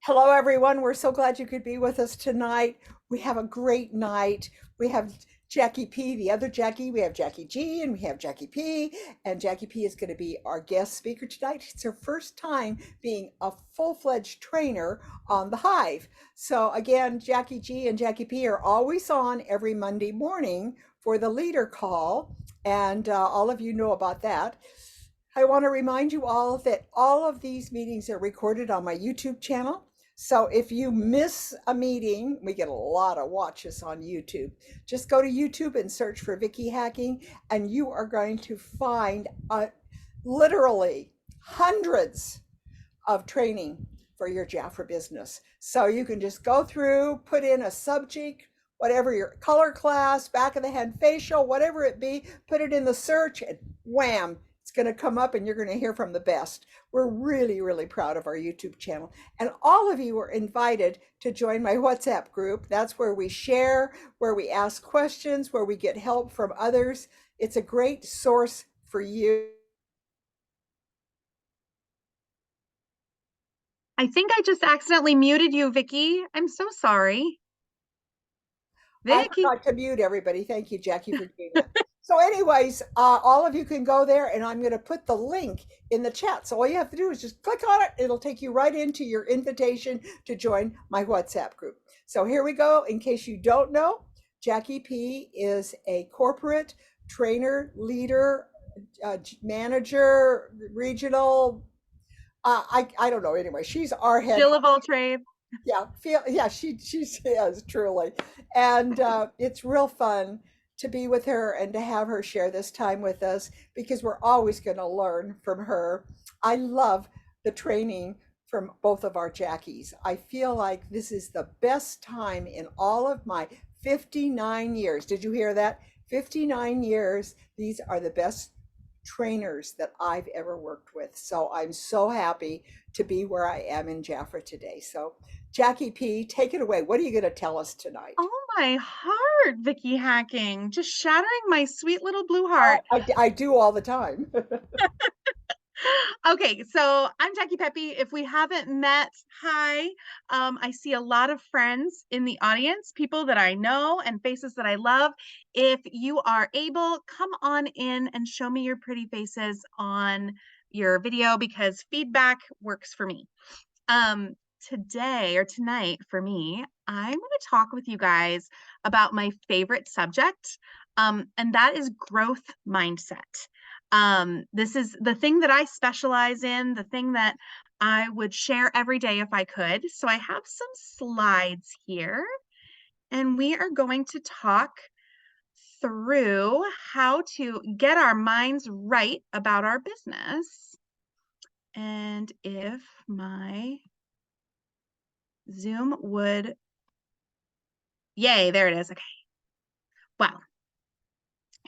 Hello, everyone. We're so glad you could be with us tonight. We have a great night. We have Jackie P, the other Jackie. We have Jackie G and we have Jackie P. And Jackie P is going to be our guest speaker tonight. It's her first time being a full-fledged trainer on the Hive. So again, Jackie G and Jackie P are always on every Monday morning for the leader call. And all of you know about that. I want to remind you all that all of these meetings are recorded on my YouTube channel. So if you miss a meeting, we get a lot of watches on YouTube. Just go to YouTube and search for Vicky Hacking, and you are going to find literally hundreds of training for your Jafra business. So you can just go through, put in a subject, whatever your color class, back of the head facial, whatever it be, put it in the search, and wham, it's going to come up and you're going to hear from the best. We're really, really proud of our YouTube channel. And all of you are invited to join my WhatsApp group. That's where we share, where we ask questions, where we get help from others. It's a great source for you. I think I just accidentally muted you, Vicky. I'm so sorry. I Vicky. forgot to mute everybody. Thank you, Jackie, for doing that. So anyways, all of you can go there and I'm going to put the link in the chat. So all you have to do is just click on it. It'll take you right into your invitation to join my WhatsApp group. So here we go. In case you don't know, Jackie P is a corporate trainer, leader, manager, regional. I don't know. Anyway, she's our head. Jill of all trades. Yeah, she is truly. And it's real fun to be with her and to have her share this time with us because we're always going to learn from her. I love the training from both of our Jackies. I feel like this is the best time in all of my 59 years. Did you hear that? 59 years. These are the best trainers that I've ever worked with. So I'm so happy to be where I am in Jafra today. So Jackie P, take it away. What are you going to tell us tonight? Oh, my heart, Vicky Hacking. Just shattering my sweet little blue heart. I do all the time. Okay, so I'm Jackie Pepe. If we haven't met, hi. I see a lot of friends in the audience, people that I know and faces that I love. If you are able, come on in and show me your pretty faces on your video because feedback works for me. Today or tonight for me, I'm going to talk with you guys about my favorite subject, and that is growth mindset. This is the thing that I specialize in, the thing that I would share every day if I could. So I have some slides here, and we are going to talk through how to get our minds right about our business. And if my Zoom would, yay, there it is. Okay. Wow.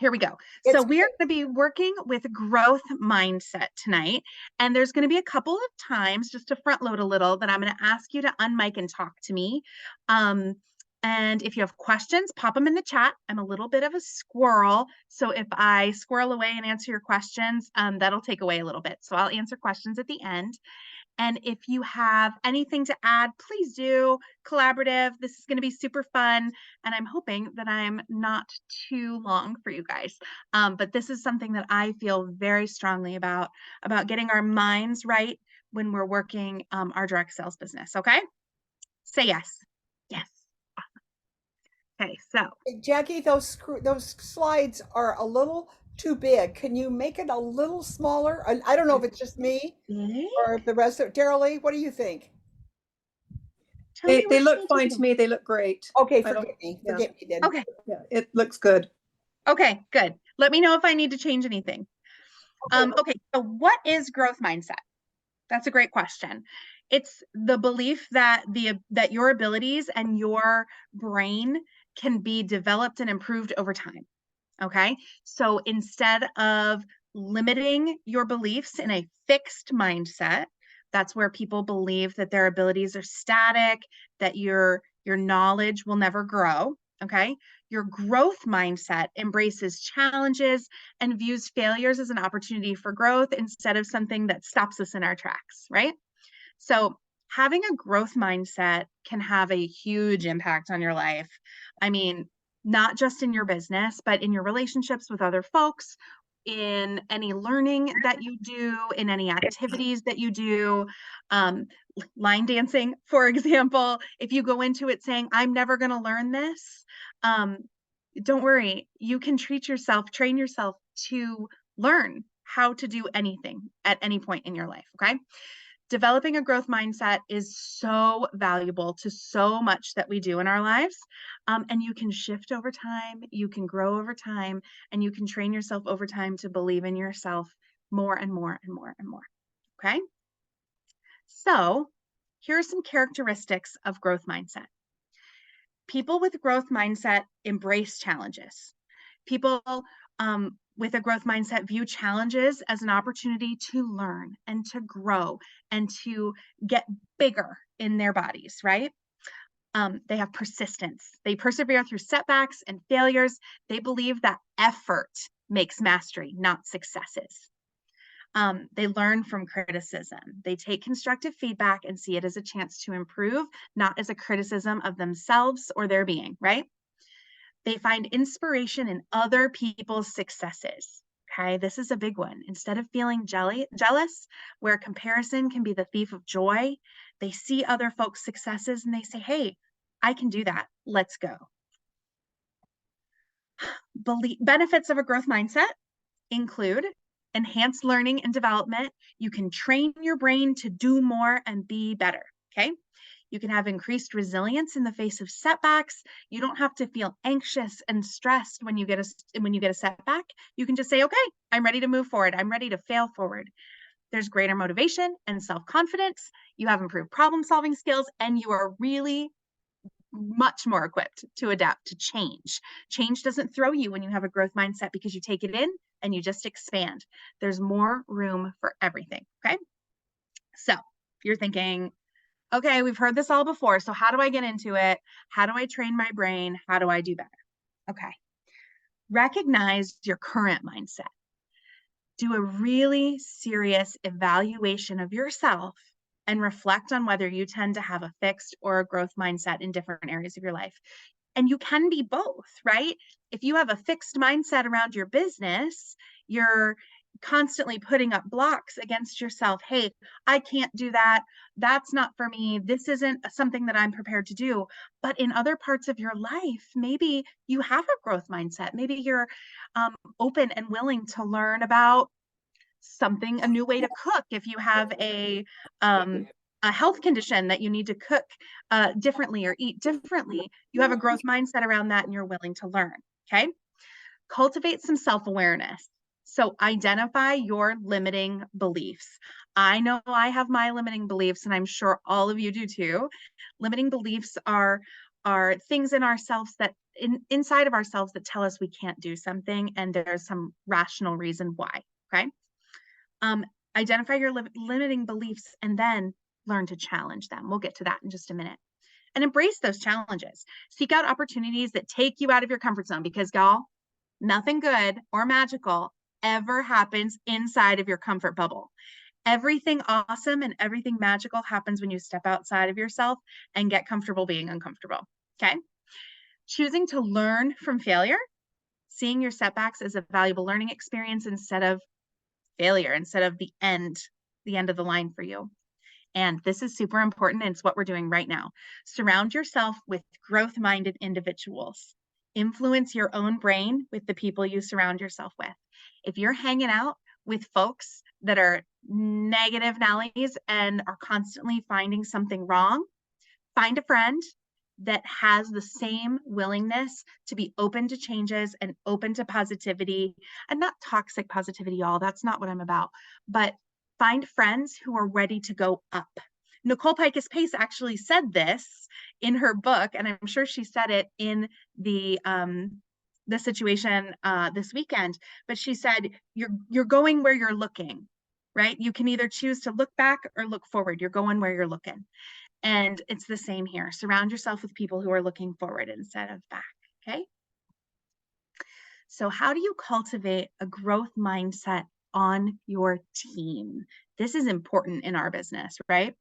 Here we go. So we are going to be working with growth mindset tonight. And there's going to be a couple of times, just to front load a little, that I'm going to ask you to unmic and talk to me. And if you have questions, pop them in the chat. I'm a little bit of a squirrel. So if I squirrel away and answer your questions, that'll take away a little bit. So I'll answer questions at the end. And if you have anything to add, please do. Collaborative. This is going to be super fun. And I'm hoping that I'm not too long for you guys. But this is something that I feel very strongly about getting our minds right when we're working our direct sales business. Okay? Say yes. Yes. Awesome. Okay, so. Jackie, those slides are a little too big. Can you make it a little smaller? I don't know if it's just me or if the rest of Daryl Lee, what do you think? They look fine to me. They look great. Okay, forget me then. Okay. Yeah, it looks good. Okay, good. Let me know if I need to change anything. Okay, so what is growth mindset? That's a great question. It's the belief that that your abilities and your brain can be developed and improved over time. Okay, so instead of limiting your beliefs in a fixed mindset, that's where people believe that their abilities are static, that your knowledge will never grow. Okay, your growth mindset embraces challenges and views failures as an opportunity for growth instead of something that stops us in our tracks, right? So having a growth mindset can have a huge impact on your life. I mean, not just in your business, but in your relationships with other folks, in any learning that you do, in any activities that you do. Line dancing, for example, if you go into it saying, I'm never going to learn this, don't worry, you can train yourself to learn how to do anything at any point in your life, okay? Developing a growth mindset is so valuable to so much that we do in our lives. And you can shift over time, you can grow over time, and you can train yourself over time to believe in yourself more and more and more and more, okay? So here are some characteristics of growth mindset. People with growth mindset embrace challenges. People with a growth mindset view challenges as an opportunity to learn and to grow and to get bigger in their bodies, right? They have persistence. They persevere through setbacks and failures. They believe that effort makes mastery, not successes. They learn from criticism. They take constructive feedback and see it as a chance to improve, not as a criticism of themselves or their being, right? They find inspiration in other people's successes. Okay, this is a big one. Instead of feeling jealous, where comparison can be the thief of joy, they see other folks' successes and they say, hey, I can do that. Let's go. Benefits of a growth mindset include enhanced learning and development. You can train your brain to do more and be better. Okay. You can have increased resilience in the face of setbacks. You don't have to feel anxious and stressed when you get a setback. You can just say, okay, I'm ready to move forward. I'm ready to fail forward. There's greater motivation and self-confidence. You have improved problem-solving skills, and you are really much more equipped to adapt to change. Change doesn't throw you when you have a growth mindset because you take it in and you just expand. There's more room for everything, okay? So if you're thinking, okay, we've heard this all before, so how do I get into it? How do I train my brain? How do I do better? Okay. Recognize your current mindset. Do a really serious evaluation of yourself and reflect on whether you tend to have a fixed or a growth mindset in different areas of your life. And you can be both, right? If you have a fixed mindset around your business, you're constantly putting up blocks against yourself. Hey, I can't do that. That's not for me. This isn't something that I'm prepared to do. But in other parts of your life, maybe you have a growth mindset. Maybe you're open and willing to learn about something, a new way to cook. If you have a health condition that you need to cook differently or eat differently, you have a growth mindset around that and you're willing to learn, okay? Cultivate some self-awareness. So identify your limiting beliefs. I know I have my limiting beliefs, and I'm sure all of you do too. Limiting beliefs are things in ourselves that inside of ourselves that tell us we can't do something, and there's some rational reason why, okay? Identify your limiting beliefs and then learn to challenge them. We'll get to that in just a minute. And embrace those challenges. Seek out opportunities that take you out of your comfort zone because, y'all, nothing good or magical ever happens inside of your comfort bubble. Everything awesome and everything magical happens when you step outside of yourself and get comfortable being uncomfortable, okay? Choosing to learn from failure, seeing your setbacks as a valuable learning experience instead of failure, instead of the end of the line for you. And this is super important, and it's what we're doing right now. Surround yourself with growth-minded individuals. Influence your own brain with the people you surround yourself with. If you're hanging out with folks that are negative Nellies and are constantly finding something wrong, find a friend that has the same willingness to be open to changes and open to positivity, and not toxic positivity, y'all. That's not what I'm about. But find friends who are ready to go up. Nicole Picus Pace actually said this in her book, and I'm sure she said it in the situation this weekend. But she said, "You're going where you're looking, right? You can either choose to look back or look forward. You're going where you're looking." And it's the same here. Surround yourself with people who are looking forward instead of back, okay? So how do you cultivate a growth mindset on your team? This is important in our business, right?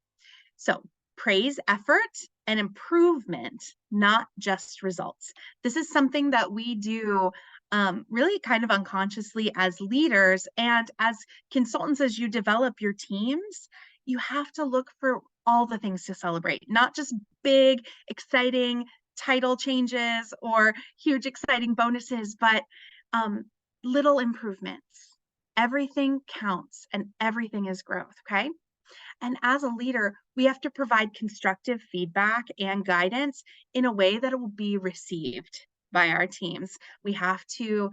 So praise effort and improvement, not just results. This is something that we do really kind of unconsciously as leaders and as consultants. As you develop your teams, you have to look for all the things to celebrate, not just big, exciting title changes or huge, exciting bonuses, but little improvements. Everything counts and everything is growth, okay? And as a leader, we have to provide constructive feedback and guidance in a way that it will be received by our teams. We have to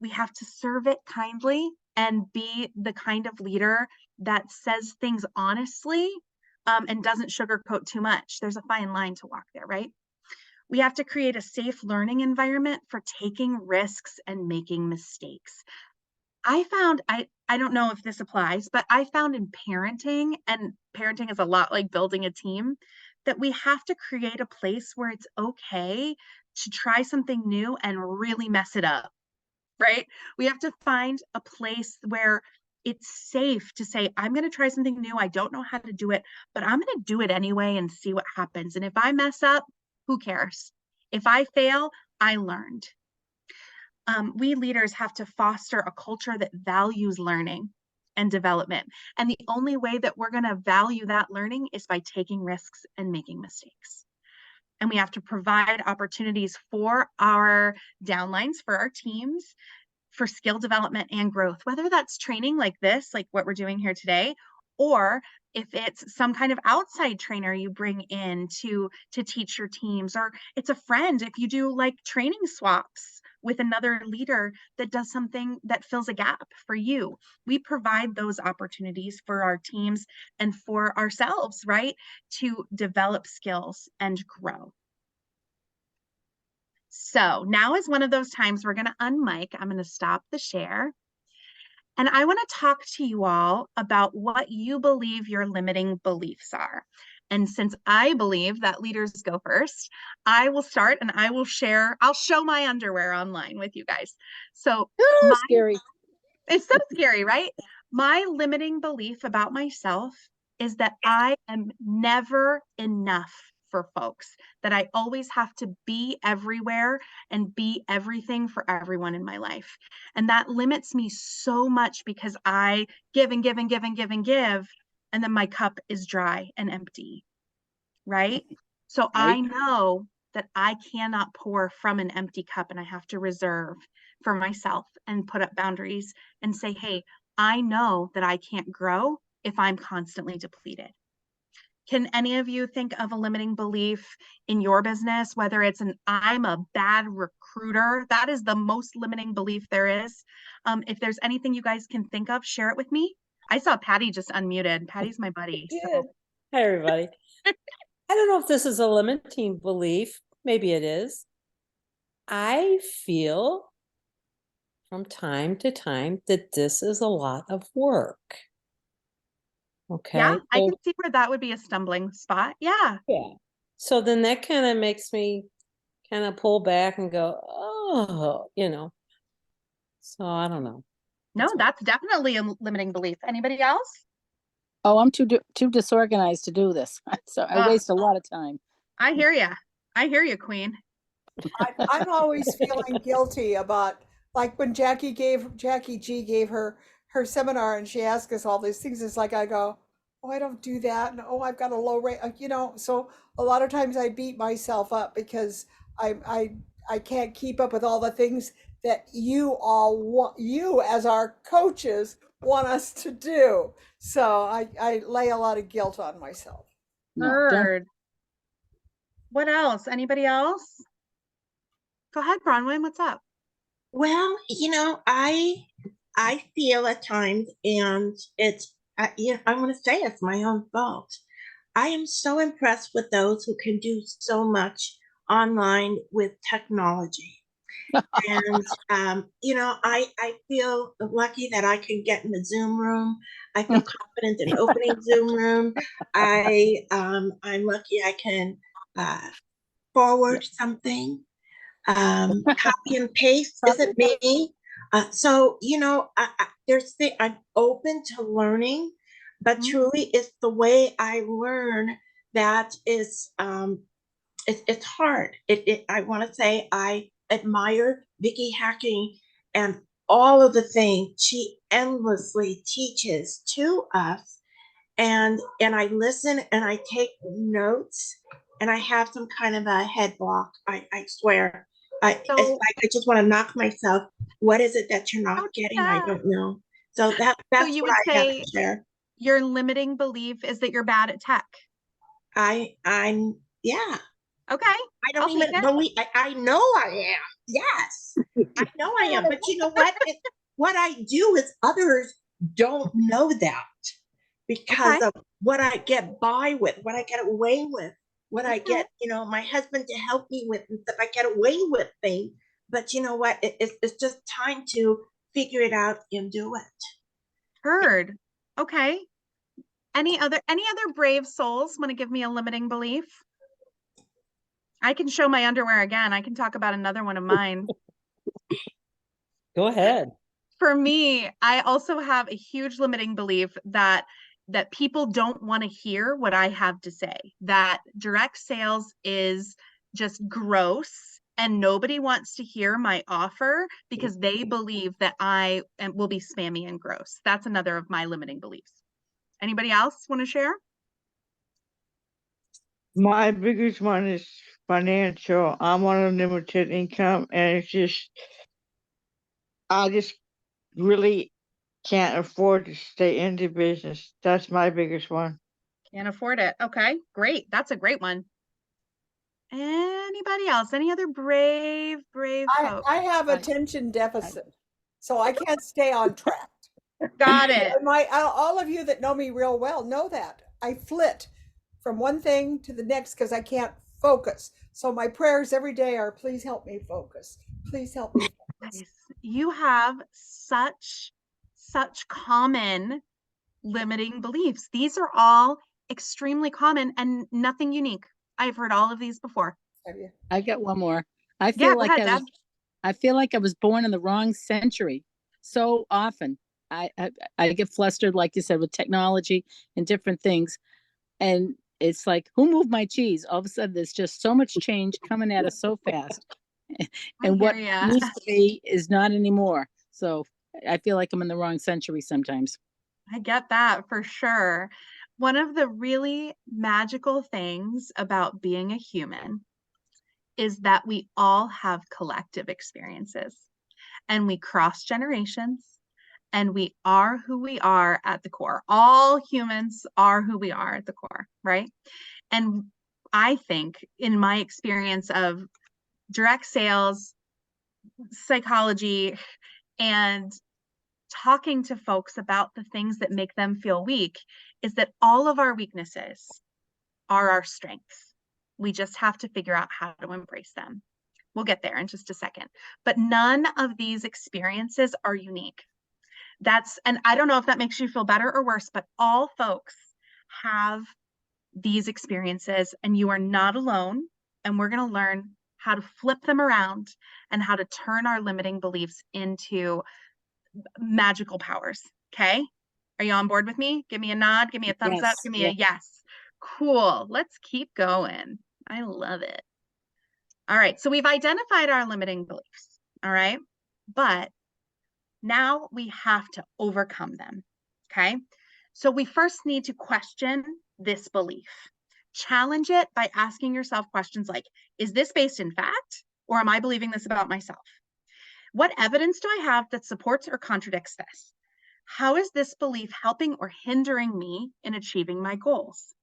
serve it kindly and be the kind of leader that says things honestly and doesn't sugarcoat too much. There's a fine line to walk there, right? We have to create a safe learning environment for taking risks and making mistakes. I found, I don't know if this applies, but I found in parenting, and parenting is a lot like building a team, that we have to create a place where it's okay to try something new and really mess it up, right? We have to find a place where it's safe to say, I'm going to try something new. I don't know how to do it, but I'm going to do it anyway and see what happens. And if I mess up, who cares? If I fail, I learned. We leaders have to foster a culture that values learning and development. And the only way that we're going to value that learning is by taking risks and making mistakes. And we have to provide opportunities for our downlines, for our teams, for skill development and growth, whether that's training like this, like what we're doing here today, or if it's some kind of outside trainer you bring in to teach your teams, or it's a friend, if you do like training swaps with another leader that does something that fills a gap for you. We provide those opportunities for our teams and for ourselves, right, to develop skills and grow. So now is one of those times we're going to unmic. I'm going to stop the share. And I want to talk to you all about what you believe your limiting beliefs are. And since I believe that leaders go first, I will start and I will share, I'll show my underwear online with you guys. So Scary. It's so scary, right? My limiting belief about myself is that I am never enough for folks, that I always have to be everywhere and be everything for everyone in my life. And that limits me so much because I give and give and give and give and give, and then my cup is dry and empty, right? So I know that I cannot pour from an empty cup and I have to reserve for myself and put up boundaries and say, hey, I know that I can't grow if I'm constantly depleted. Can any of you think of a limiting belief in your business, whether it's I'm a bad recruiter? That is the most limiting belief there is. If there's anything you guys can think of, share it with me. I saw Patty just unmuted. Patty's my buddy. So. Hi, everybody. I don't know if this is a limiting belief. Maybe it is. I feel from time to time that this is a lot of work. Okay. Yeah, I can see where that would be a stumbling spot. Yeah. Yeah. So then that kind of makes me kind of pull back and go, oh, So I don't know. No, that's definitely a limiting belief. Anybody else? Oh, I'm too disorganized to do this. So I waste a lot of time. I hear you. I hear you, Queen. I'm always feeling guilty about, like when Jackie G gave her seminar and she asked us all these things. It's like I go, oh, I don't do that, and oh, I've got a low rate, So a lot of times I beat myself up because I can't keep up with all the things that you as our coaches want us to do. So I lay a lot of guilt on myself. Heard. What else? Anybody else? Go ahead, Bronwyn. What's up? Well, I feel at times, and it's I want to say it's my own fault. I am so impressed with those who can do so much online with technology. And I feel lucky that I can get in the Zoom room. I feel confident in opening Zoom room. I'm lucky I can forward something. Copy and paste isn't me. So I'm open to learning, but truly it's the way I learn that is, it's hard. I want to say I admire Vicky Hacking and all of the things she endlessly teaches to us. And I listen and I take notes and I have some kind of a head block. I swear. It's So- like I just want to knock myself. What is it that you're not getting? I yeah. don't know. So that's you what would I have say to share. your limiting belief is that you're bad at tech. I'm yeah. Okay. I don't I'll take even it. believe. I know I am. Yes, I know I am. But you know what? What I do is others don't know that because Okay. of what I get by with, what I get away with, what I Okay. get, my husband to help me with and stuff. I get away with things. But you know what? It's just time to figure it out and do it. Heard. Okay. Any other brave souls want to give me a limiting belief? I can show my underwear again. I can talk about another one of mine. Go ahead. For me, I also have a huge limiting belief that people don't want to hear what I have to say, that direct sales is just gross and nobody wants to hear my offer because they believe that I will be spammy and gross. That's another of my limiting beliefs. Anybody else want to share? My biggest one is financial. I'm on a limited income, and I just really can't afford to stay in the business. That's my biggest one. Can't afford it. Okay, great. That's a great one. Anybody else? Any other brave folks? I have attention deficit, so I can't stay on track. Got it. All of you that know me real well know that I flit from one thing to the next because I can't focus. So my prayers every day are, please help me focus. Please help me focus. Nice. You have such common limiting beliefs. These are all extremely common and nothing unique. I've heard all of these before. Have you? I got one more. I Yeah, feel go like ahead, Deb. I feel like I was born in the wrong century. So often I get flustered, like you said, with technology and different things. And it's like, who moved my cheese? All of a sudden, there's just so much change coming at us so fast. And what used to be is not anymore. So I feel like I'm in the wrong century sometimes. I get that for sure. One of the really magical things about being a human is that we all have collective experiences and we cross generations and we are who we are at the core. All humans are who we are at the core, right? And I think in my experience of direct sales, psychology, and talking to folks about the things that make them feel weak is that all of our weaknesses are our strengths. We just have to figure out how to embrace them. We'll get there in just a second. But none of these experiences are unique. And I don't know if that makes you feel better or worse, but all folks have these experiences and you are not alone. And we're going to learn how to flip them around and how to turn our limiting beliefs into magical powers. Okay. Are you on board with me? Give me a nod. Give me a thumbs up. Yes, Give me a yes. Cool. Let's keep going. I love it. All right. So we've identified our limiting beliefs. All right. But now we have to overcome them. Okay. So we first need to question this belief. Challenge it by asking yourself questions like, is this based in fact, or am I believing this about myself? What evidence do I have that supports or contradicts this? How is this belief helping or hindering me in achieving my goals?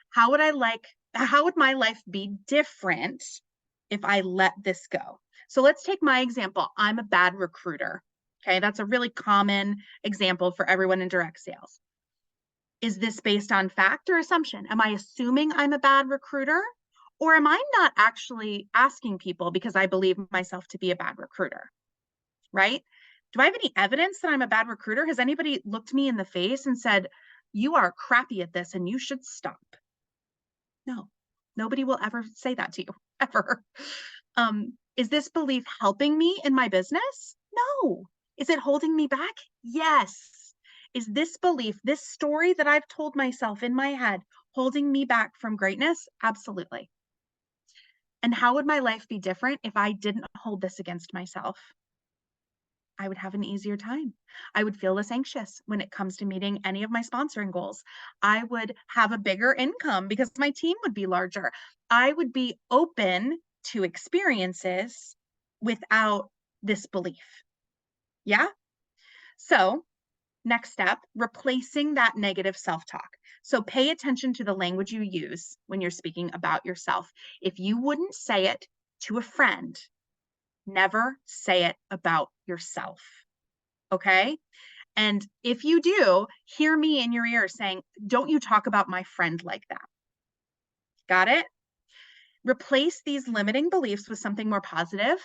How would my life be different if I let this go? So let's take my example. I'm a bad recruiter. Okay, that's a really common example for everyone in direct sales. Is this based on fact or assumption? Am I assuming I'm a bad recruiter? Or am I not actually asking people because I believe myself to be a bad recruiter? Right? Do I have any evidence that I'm a bad recruiter? Has anybody looked me in the face and said, you are crappy at this and you should stop? No, nobody will ever say that to you, ever. Is this belief helping me in my business? No. Is it holding me back? Yes. Is this belief, this story that I've told myself in my head, holding me back from greatness? Absolutely. And how would my life be different if I didn't hold this against myself? I would have an easier time. I would feel less anxious when it comes to meeting any of my sponsoring goals. I would have a bigger income because my team would be larger. I would be open to experiences without this belief. Yeah? So, next step, replacing that negative self-talk. So pay attention to the language you use when you're speaking about yourself. If you wouldn't say it to a friend, never say it about yourself. Okay? And if you do, hear me in your ear saying, don't you talk about my friend like that. Got it? Replace these limiting beliefs with something more positive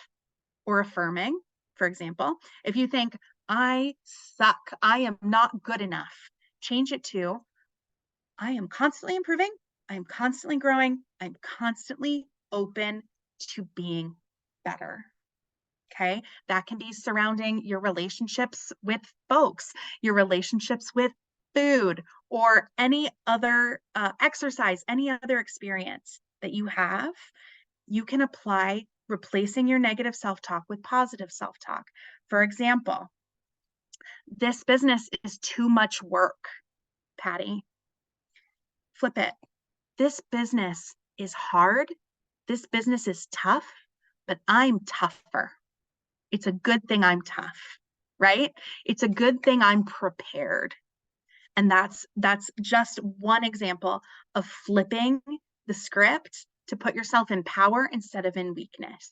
or affirming. For example, if you think, I suck, I am not good enough, change it to, I am constantly improving, I am constantly growing, I'm constantly open to being better. Okay, that can be surrounding your relationships with folks, your relationships with food, or any other exercise, any other experience that you have. You can apply replacing your negative self-talk with positive self-talk. For example, this business is too much work, Patty. Flip it. This business is hard. This business is tough, but I'm tougher. It's a good thing I'm tough, right? It's a good thing I'm prepared. And that's just one example of flipping the script to put yourself in power instead of in weakness.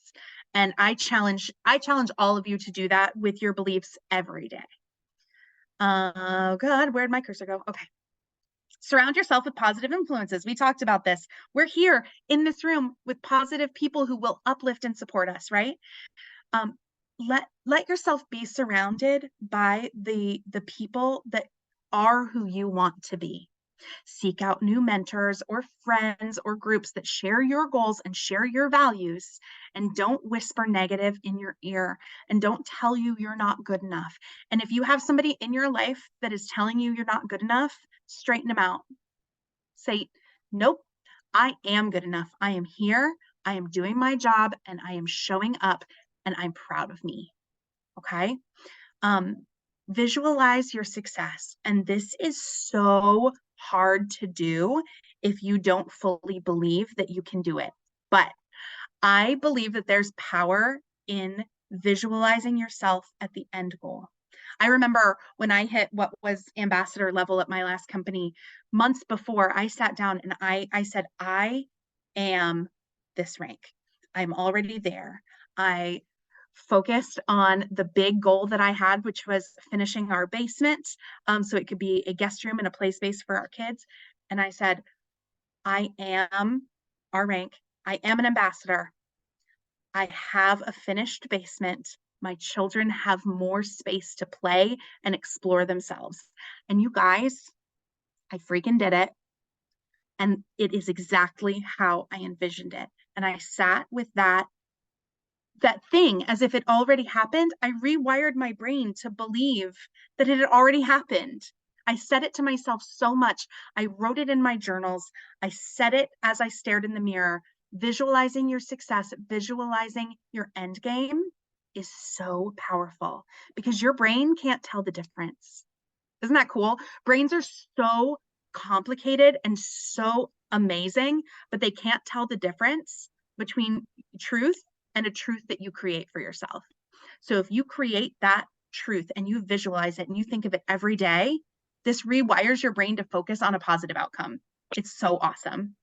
And I challenge all of you to do that with your beliefs every day. Oh God, where'd my cursor go? Okay. Surround yourself with positive influences. We talked about this. We're here in this room with positive people who will uplift and support us, right? Let yourself be surrounded by the people that are who you want to be. Seek out new mentors or friends or groups that share your goals and share your values, and don't whisper negative in your ear, and don't tell you you're not good enough. And if you have somebody in your life that is telling you you're not good enough, straighten them out. Say, nope, I am good enough. I am here. I am doing my job, and I am showing up, and I'm proud of me. Okay? Visualize your success. And this is so hard to do if you don't fully believe that you can do it. But I believe that there's power in visualizing yourself at the end goal. I remember when I hit what was ambassador level at my last company, months before, I sat down and I said, I am this rank. I'm already there. I focused on the big goal that I had, which was finishing our basement, so it could be a guest room and a play space for our kids. And I said, I am our rank. I am an ambassador. I have a finished basement. My children have more space to play and explore themselves. And you guys, I freaking did it. And it is exactly how I envisioned it. And I sat with that thing as if it already happened. I rewired my brain to believe that it had already happened. I said it to myself so much. I wrote it in my journals. I said it as I stared in the mirror. Visualizing your success, visualizing your end game is so powerful because your brain can't tell the difference. Isn't that cool? Brains are so complicated and so amazing, but they can't tell the difference between truth and a truth that you create for yourself. So if you create that truth and you visualize it and you think of it every day, this rewires your brain to focus on a positive outcome. It's so awesome.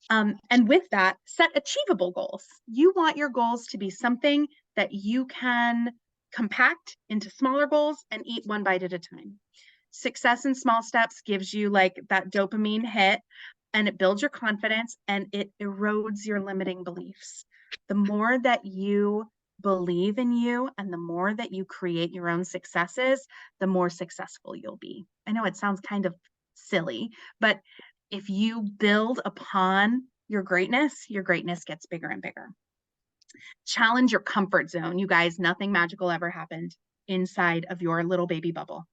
And with that, set achievable goals. You want your goals to be something that you can compact into smaller goals and eat one bite at a time. Success in small steps gives you like that dopamine hit, and it builds your confidence and it erodes your limiting beliefs. The more that you believe in you and the more that you create your own successes, the more successful you'll be. I know it sounds kind of silly, but if you build upon your greatness gets bigger and bigger. Challenge your comfort zone. You guys, nothing magical ever happened inside of your little baby bubble.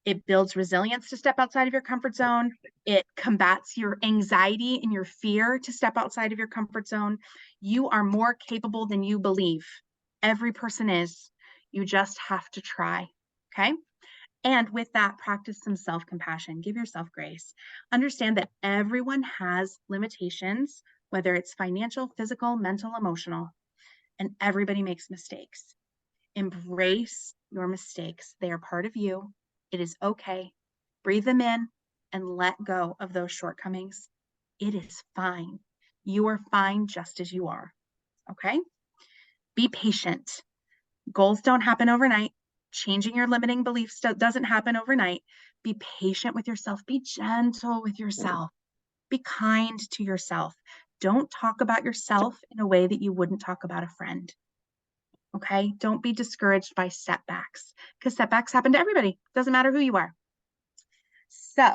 It builds resilience to step outside of your comfort zone. It combats your anxiety and your fear to step outside of your comfort zone. You are more capable than you believe. Every person is. You just have to try. Okay. And with that, practice some self-compassion. Give yourself grace. Understand that everyone has limitations, whether it's financial, physical, mental, emotional, and everybody makes mistakes. Embrace your mistakes. They are part of you. It is okay. Breathe them in and let go of those shortcomings. It is fine. You are fine just as you are. Okay? Be patient. Goals don't happen overnight. Changing your limiting beliefs doesn't happen overnight. Be patient with yourself. Be gentle with yourself. Be kind to yourself. Don't talk about yourself in a way that you wouldn't talk about a friend. Okay? Don't be discouraged by setbacks, because setbacks happen to everybody. Doesn't matter who you are. So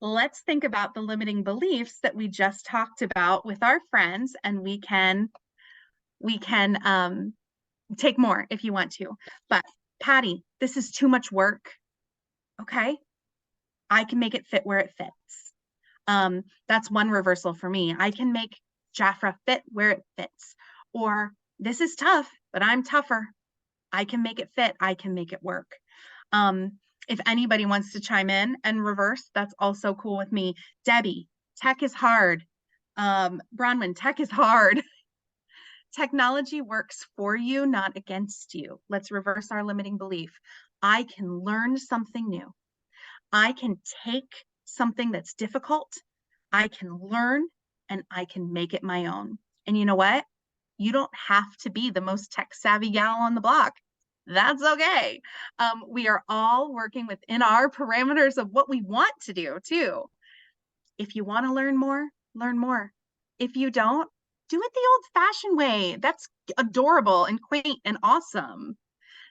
let's think about the limiting beliefs that we just talked about with our friends, and we can take more if you want to. But Patty, this is too much work. Okay? I can make it fit where it fits. That's one reversal for me. I can make Jafra fit where it fits. Or this is tough, but I'm tougher. I can make it fit. I can make it work. If anybody wants to chime in and reverse, that's also cool with me. Debbie, tech is hard. Bronwyn, tech is hard. Technology works for you, not against you. Let's reverse our limiting belief. I can learn something new. I can take something that's difficult. I can learn and I can make it my own. And you know what? You don't have to be the most tech savvy gal on the block. That's okay. We are all working within our parameters of what we want to do too. If you want to learn more, learn more. If you don't, do it the old-fashioned way. That's adorable and quaint and awesome.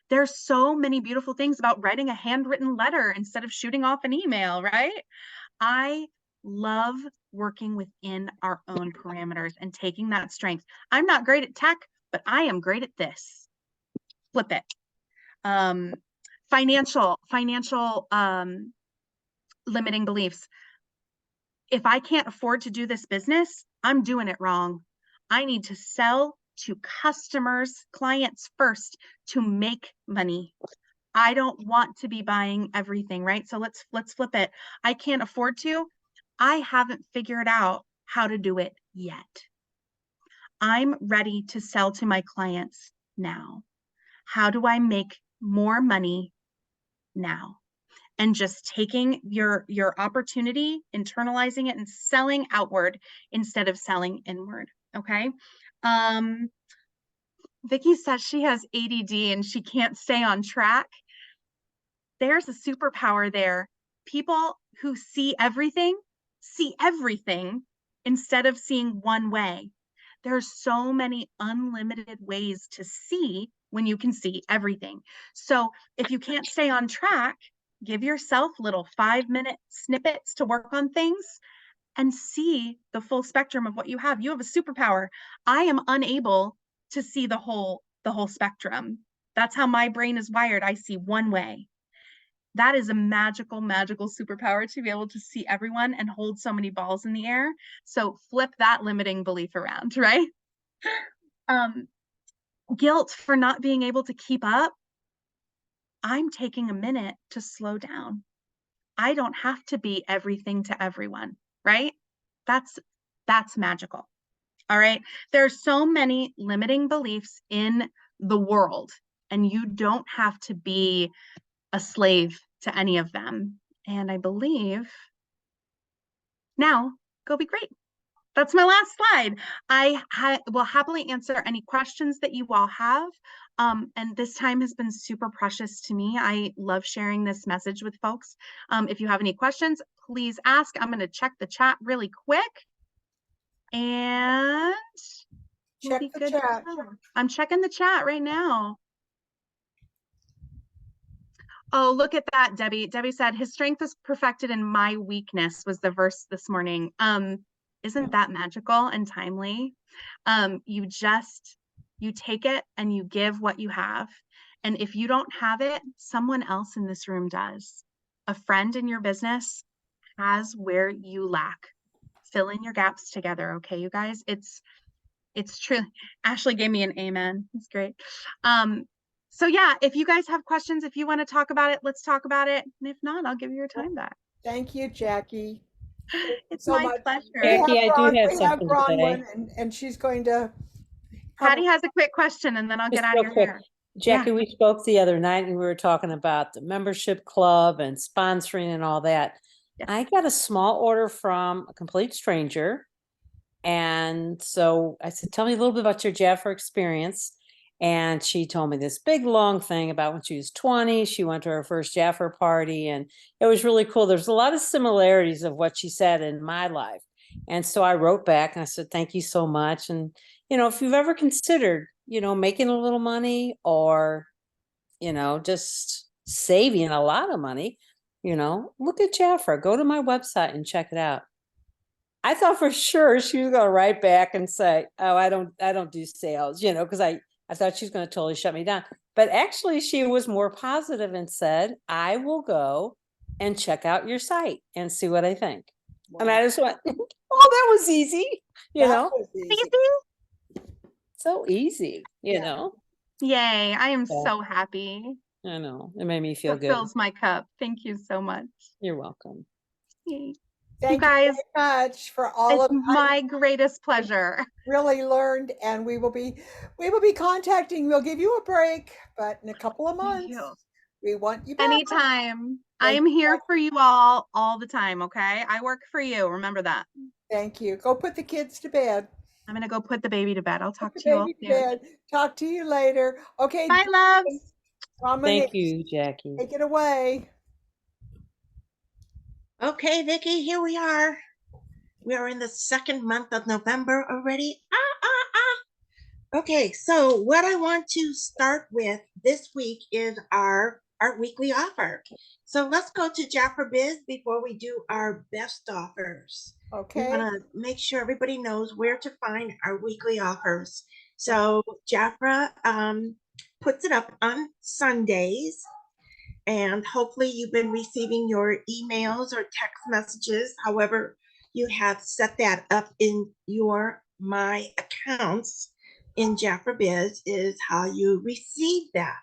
There's so many beautiful things about writing a handwritten letter instead of shooting off an email, right? I love working within our own parameters and taking that strength. I'm not great at tech, but I am great at this. Flip it. Financial limiting beliefs. If I can't afford to do this business, I'm doing it wrong. I need to sell to customers, clients first to make money. I don't want to be buying everything, right? So let's flip it. I can't afford to. I haven't figured out how to do it yet. I'm ready to sell to my clients now. How do I make more money now? And just taking your opportunity, internalizing it, and selling outward instead of selling inward. Okay. Vicki says she has ADD and she can't stay on track. There's a superpower there. People who see everything instead of seeing one way. There's so many unlimited ways to see when you can see everything. So if you can't stay on track, give yourself little 5-minute snippets to work on things and see the full spectrum of what you have. You have a superpower. I am unable to see the whole spectrum. That's how my brain is wired. I see one way. That is a magical, magical superpower to be able to see everyone and hold so many balls in the air. So flip that limiting belief around, right? Guilt for not being able to keep up. I'm taking a minute to slow down. I don't have to be everything to everyone, right? That's magical. All right. There's so many limiting beliefs in the world, and you don't have to be a slave to any of them. And I believe now go be great. That's my last slide. I will happily answer any questions that you all have. And this time has been super precious to me. I love sharing this message with folks. If you have any questions, please ask. I'm going to check the chat really quick. And Check the chat. I'm checking the chat right now. Oh, look at that, Debbie. Debbie said, his strength is perfected in my weakness was the verse this morning. Isn't that magical and timely? You take it and you give what you have. And if you don't have it, someone else in this room does. a friend in your business has where you lack. Fill in your gaps together, okay, you guys? It's true. Ashley gave me an amen. It's great. So yeah, if you guys have questions, if you want to talk about it, let's talk about it. And if not, I'll give you your time back. Thank you, Jackie. Thank you It's so my much. pleasure. Jackie, I do have We something to Bronwyn, say. and she's going to Patty has a quick question and then I'll Just get out of real your quick. hair. Jackie, we spoke the other night and we were talking about the membership club and sponsoring and all that. Yes. I got a small order from a complete stranger. And so I said, tell me a little bit about your Jaffa experience. And she told me this big long thing about when she was 20, she went to her first Jaffa party and it was really cool. There's a lot of similarities of what she said in my life. And so I wrote back and I said, thank you so much. And, you know, if you've ever considered, you know, making a little money or, you know, just saving a lot of money, you know, look at Jaffa, go to my website and check it out. I thought for sure she was going to write back and say, oh, I don't do sales, you know, because I thought she was going to totally shut me down. But actually she was more positive and said, I will go and check out your site and see what I think. And I just went, oh, that was easy, you know, was easy. so easy, you Yeah. know. Yay, I am Yeah. so happy. I know, it made me feel That good. fills my cup. Thank you so much. You're welcome. Yay. Thank you guys, very much for all It's of my greatest pleasure. really learned, and we will be contacting. We'll give you a break, but in a couple of Thank months, you. we want you back. Anytime. I Thank am you, here Jackie. for you all the time, okay? I work for you. Remember that. Thank you. Go put the kids to bed. I'm going to go put the baby to bed. I'll Put talk the to you all baby to soon. bed. Talk to you later. Okay. Bye, loves. Dominic, Thank you, Jackie. take it away. Okay, Vicki, here we are. We are in the second month of November already. Okay, so what I want to start with this week is our weekly offer. So let's go to Jaffa Biz before we do our best offers. We Okay. want to make sure everybody knows where to find our weekly offers. So Jaffa puts it up on Sundays, and hopefully you've been receiving your emails or text messages. However, you have set that up in your My Accounts in Jaffa Biz is how you receive that.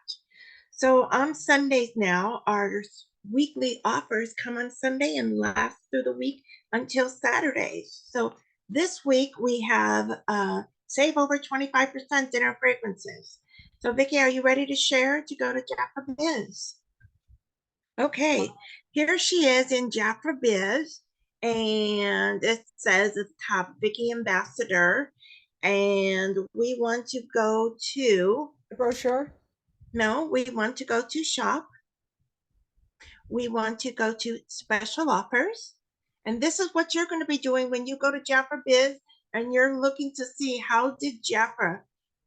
So on Sundays now, our weekly offers come on Sunday and last through the week until Saturdays. So this week we have save over 25% dinner fragrances. So Vicki, are you ready to share to go to Jaffa Biz? Okay, here she is in Jaffa Biz, and it says at the top, Vicki Ambassador, and we want to go to, The brochure. no, we want to go to shop. We want to go to special offers, and this is what you're going to be doing when you go to Jaffa Biz, and you're looking to see how did Jaffa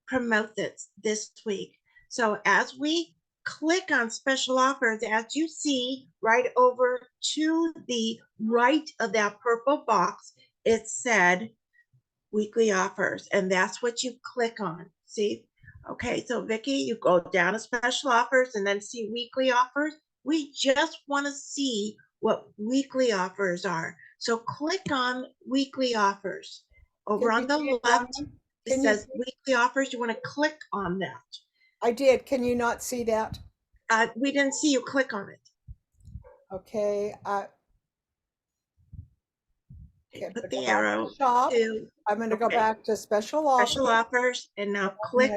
promote this week. So as we click on special offers, as you see right over to the right of that purple box, it said weekly offers, and that's what you click on. See? Okay, so Vicki, you go down to special offers and then see weekly offers. We just want to see what weekly offers are. So click on weekly offers. Over on the left, it says weekly offers. You want to click on that. I did. Can you not see that? We didn't see you click on it. Okay. Okay, Okay, put go the back arrow to shop. to I'm going to go okay. back to special offers. special offers, and now click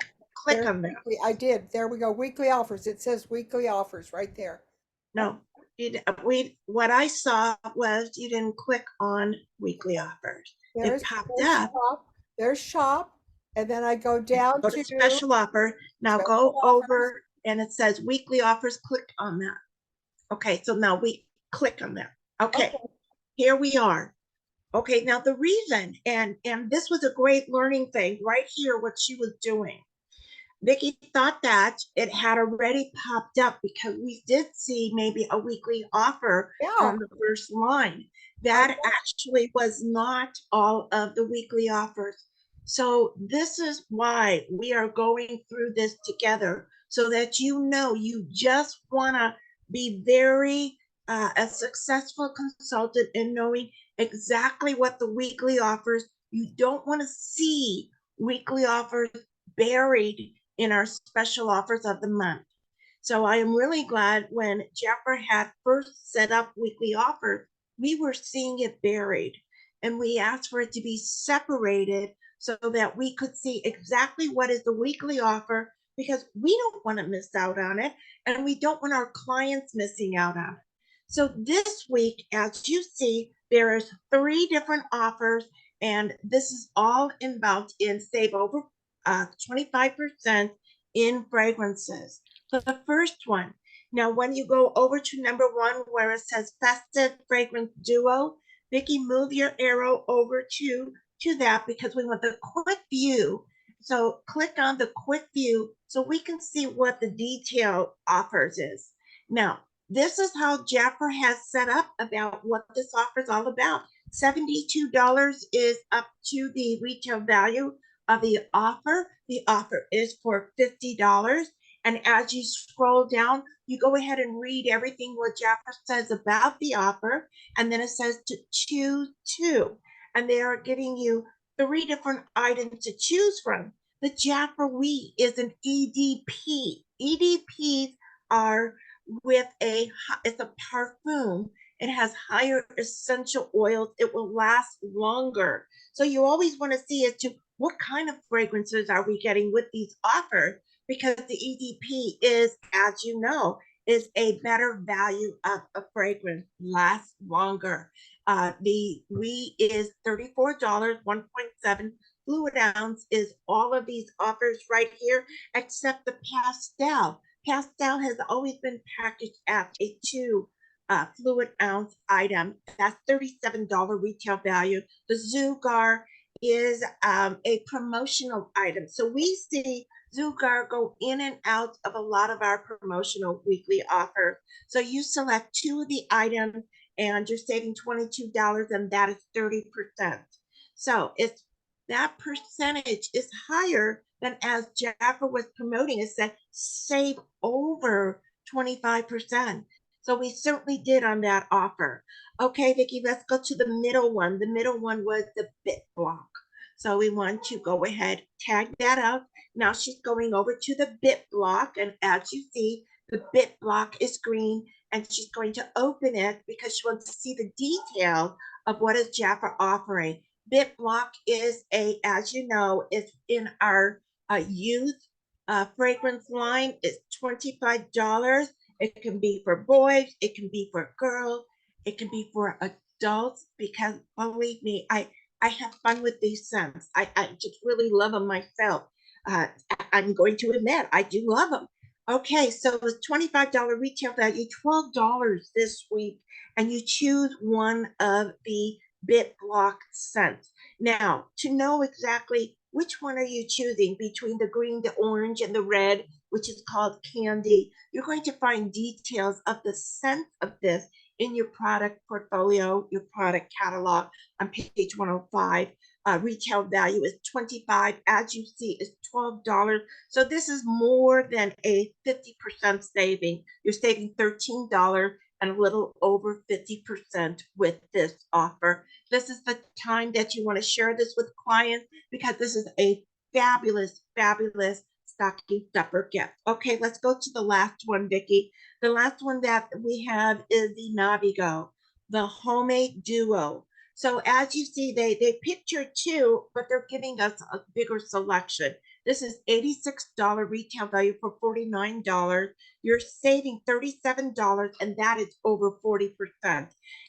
There's on that. weekly. I did. There we go. Weekly offers. It says weekly offers right there. No, what I saw was you didn't click on weekly offers. There's, It popped there's up. shop. There's shop. And then I go down Go to to special offer. Now special go offers. over and it says weekly offers. Click on that. Okay, so now we click on that. Okay, here we are. Okay, now the reason, and this was a great learning thing right here, what she was doing. Vicki thought that it had already popped up because we did see maybe a weekly offer on the first line. That actually was not all of the weekly offers. So this is why we are going through this together, so that you know you just want to be very a successful consultant in knowing exactly what the weekly offers. You don't want to see weekly offers buried in our special offers of the month. So I am really glad when Jaffer had first set up weekly offers, we were seeing it buried, and we asked for it to be separated so that we could see exactly what is the weekly offer, because we don't want to miss out on it and we don't want our clients missing out on it. So this week, as you see, there is 3 different offers, and this is all involved in save over 25% in fragrances. So the first one, now when you go over to number 1 where it says Festive Fragrance Duo, Vicki, move your arrow over to that because we want the quick view. So click on the quick view so we can see what the detail offers is. Now, this is how Jaffer has set up about what this offer is all about. $72 is up to the retail value of the offer. The offer is for $50. And as you scroll down, you go ahead and read everything what Jaffer says about the offer. And then it says to choose 2. And they are giving you 3 different items to choose from. The Jaffer Wheat is an EDP. EDPs are with it's a parfum. It has higher essential oils. It will last longer. So you always want to see as to what kind of fragrances are we getting with these offers, because the EDP is, as you know, is a better value of a fragrance, lasts longer. The wheat is $34, 1.7 fluid ounce is all of these offers right here, except the pastel. Pastel has always been packaged as a 2 fluid ounce item. That's $37 retail value. The Zugar is a promotional item. So we see Zugar go in and out of a lot of our promotional weekly offers. So you select 2 of the items and you're saving $22, and that is 30%. So it's that percentage is higher than as Jaffer was promoting. It said save over 25%. So we certainly did on that offer. Okay, Vicki, let's go to the middle one. The middle one was the bit block. So we want to go ahead, tag that out. Now she's going over to the bit block, and as you see, the bit block is green, and she's going to open it because she wants to see the detail of what is Jaffer offering. Bit block is as you know, is in our youth fragrance line. It's $25. It can be for boys, it can be for girls, it can be for adults, because believe me, I have fun with these scents. I just really love them myself. I'm going to admit, I do love them. Okay, so it's $25 retail value, $12 this week, and you choose one of the bit block scents. Now, to know exactly which one are you choosing between the green, the orange, and the red, which is called candy, you're going to find details of the scent of this in your product portfolio, your product catalog on page 105. Retail value is $25. As you see, is $12. So this is more than a 50% saving. You're saving $13 and a little over 50% with this offer. This is the time that you want to share this with clients, because this is a fabulous, fabulous stocking stuffer gift. Okay, let's go to the last one, Vicki. The last one that we have is the Navigo, the Homemade Duo. So as you see, they picture 2, but they're giving us a bigger selection. This is $86 retail value for $49. You're saving $37, and that is over 40%.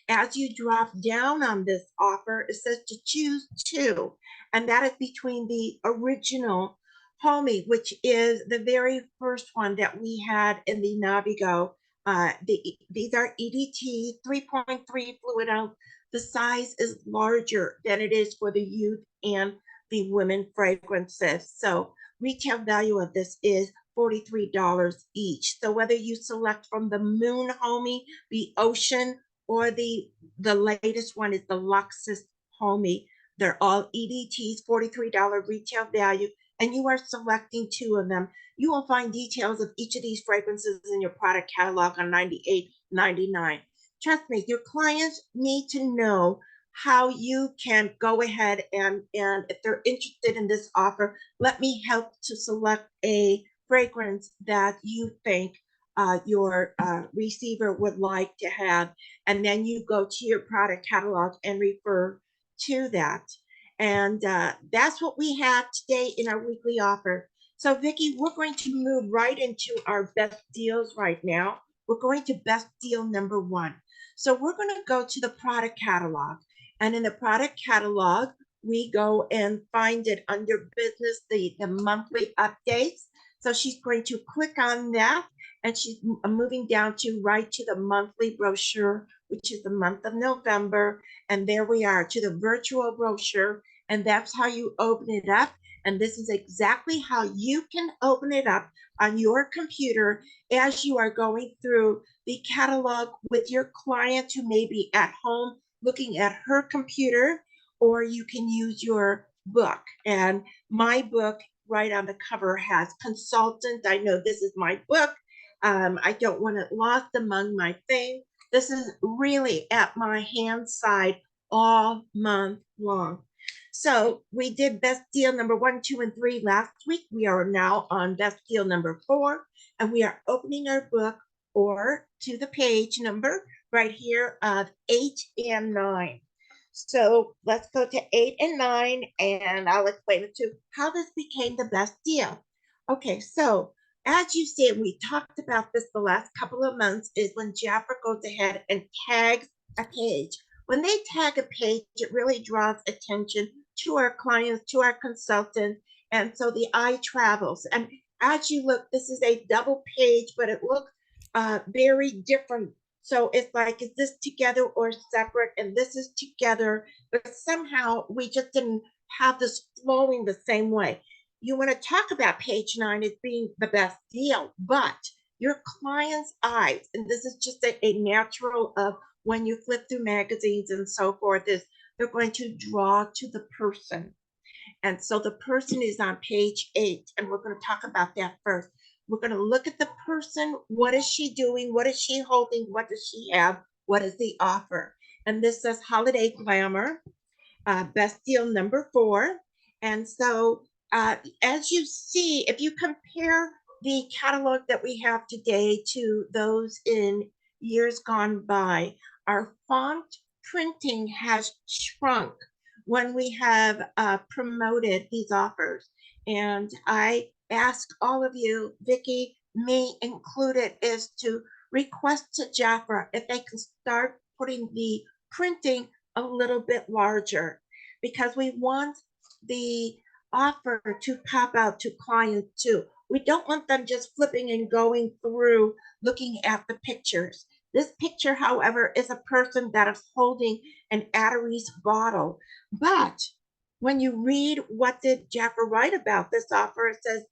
As you drop down on this offer, it says to choose 2, and that is between the original Homey, which is the very first one that we had in the Navigo. These are EDT 3.3 fluid ounce. The size is larger than it is for the youth and the women fragrances. So retail value of this is $43 each. So whether you select from the Moon Homey, the Ocean, or the latest one is the Luxus Homey, they're all EDTs, $43 retail value, and you are selecting 2 of them. You will find details of each of these fragrances in your product catalog on $98.99. trust me, your clients need to know how you can go ahead and if they're interested in this offer, let me help to select a fragrance that you think your receiver would like to have. And then you go to your product catalog and refer to that. And that's what we have today in our weekly offer. So Vicki, we're going to move right into our best deals right now. We're going to best deal number 1. So we're going to go to the product catalog. And in the product catalog, we go and find it under business, the monthly updates. So she's going to click on that, and she's moving down to right to the monthly brochure, which is the month of November. And there we are to the virtual brochure. And that's how you open it up. And this is exactly how you can open it up on your computer as you are going through the catalog with your client who may be at home looking at her computer, or you can use your book. And my book right on the cover has consultant. I know this is my book. I don't want it lost among my things. This is really at my hand side all month long. So we did best deal number 1, 2, and 3 last week. We are now on best deal number 4, and we are opening our book or to the page number right here of 8 and 9. So let's go to 8 and 9, and I'll explain it to how this became the best deal. Okay, so as you see, we talked about this the last couple of months, is when Jafra goes ahead and tags a page. When they tag a page, it really draws attention to our clients, to our consultants, and so the eye travels. And as you look, this is a double page, but it looks very different. So it's like, is this together or separate? And this is together, but somehow we just didn't have this flowing the same way. You want to talk about page 9 as being the best deal, but your client's eyes, and this is just a natural of when you flip through magazines and so forth, is they're going to draw to the person. And so the person is on page 8, and we're going to talk about that first. We're going to look at the person. What is she doing? What is she holding? What does she have? What is the offer? And this says Holiday Glamour, best deal number 4. And so as you see, if you compare the catalog that we have today to those in years gone by, our font printing has shrunk when we have promoted these offers. And I ask all of you, Vicki, me included, is to request to Jafra if they can start putting the printing a little bit larger, because we want the offer to pop out to clients too. We don't want them just flipping and going through looking at the pictures. This picture, however, is a person that is holding an Atterese bottle. But when you read what did Jafra write about this offer, it says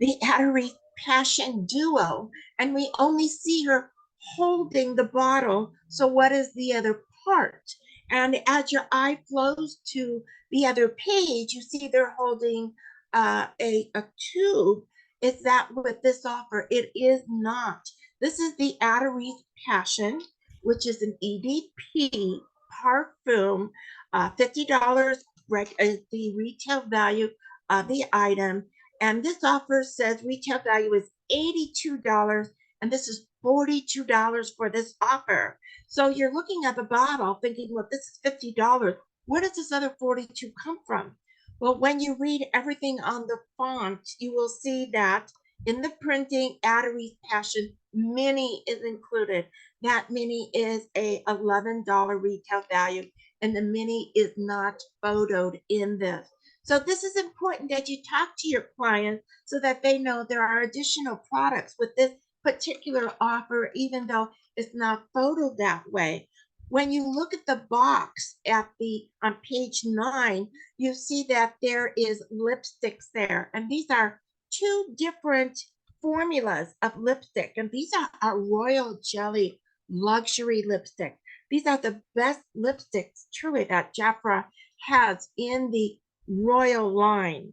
the Atterese Passion Duo, and we only see her holding the bottle. So what is the other part? And as your eye flows to the other page, you see they're holding a tube. Is that with this offer? It is not. This is the Atterese Passion, which is an EDP parfum, $50 is the retail value of the item. And this offer says retail value is $82, and this is $42 for this offer. So you're looking at the bottle thinking, well, this is $50. Where does this other $42 come from? Well, when you read everything on the font, you will see that in the printing, Atterese Passion Mini is included. That Mini is a $11 retail value, and the Mini is not photoed in this. So this is important that you talk to your clients so that they know there are additional products with this particular offer, even though it's not photoed that way. When you look at the box on page 9, you see that there is lipsticks there, and these are 2 different formulas of lipstick, and these are our Royal Jelly luxury lipstick. These are the best lipsticks, truly, that Jafra has in the Royal line.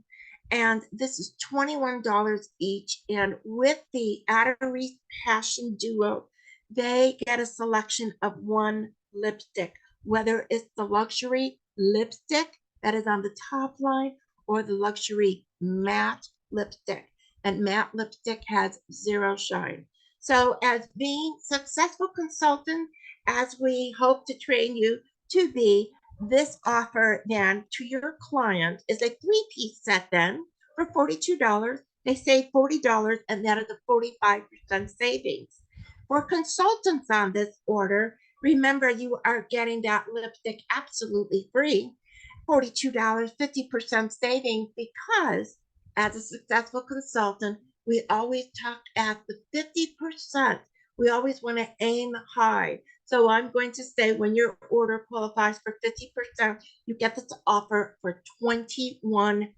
And this is $21 each. And with the Atterese Passion Duo, they get a selection of one lipstick, whether it's the luxury lipstick that is on the top line or the luxury matte lipstick. And matte lipstick has zero shine. So as being successful consultant, as we hope to train you to be, this offer then to your client is a three-piece set then for $42. They save $40, and that is a 45% savings. For consultants on this order, remember you are getting that lipstick absolutely free. $42, 50% savings, because as a successful consultant, we always talk at the 50%. We always want to aim high. So I'm going to say when your order qualifies for 50%, you get this offer for $21.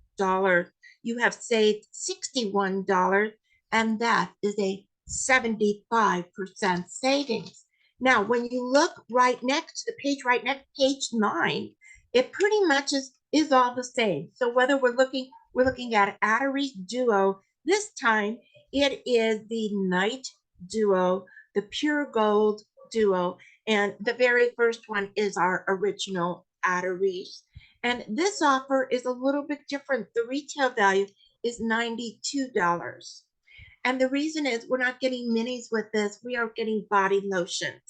You have saved $61, and that is a 75% savings. Now, when you look right next to the page, right next, page 9, it pretty much is all the same. So whether we're looking at Atterbury Duo, this time it is the Night Duo, the Pure Gold Duo, and the very first one is our original Atterbury. And this offer is a little bit different. The retail value is $92. And the reason is we're not getting minis with this, we are getting body lotions.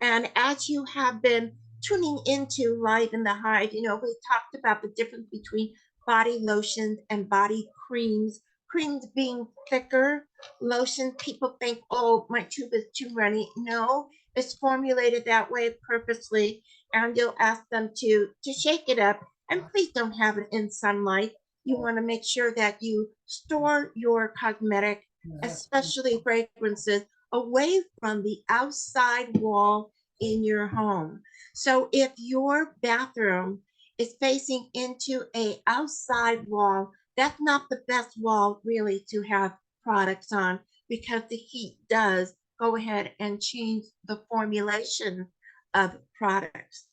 And as you have been tuning into Live in the Hive, we talked about the difference between body lotions and body creams. Creams being thicker, lotion, people think, oh, my tube is too runny. No, it's formulated that way purposely, and you'll ask them to shake it up, and please don't have it in sunlight. You want to make sure that you store your cosmetic, especially fragrances, away from the outside wall in your home. So if your bathroom is facing into a outside wall, that's not the best wall really to have products on, because the heat does go ahead and change the formulation of products.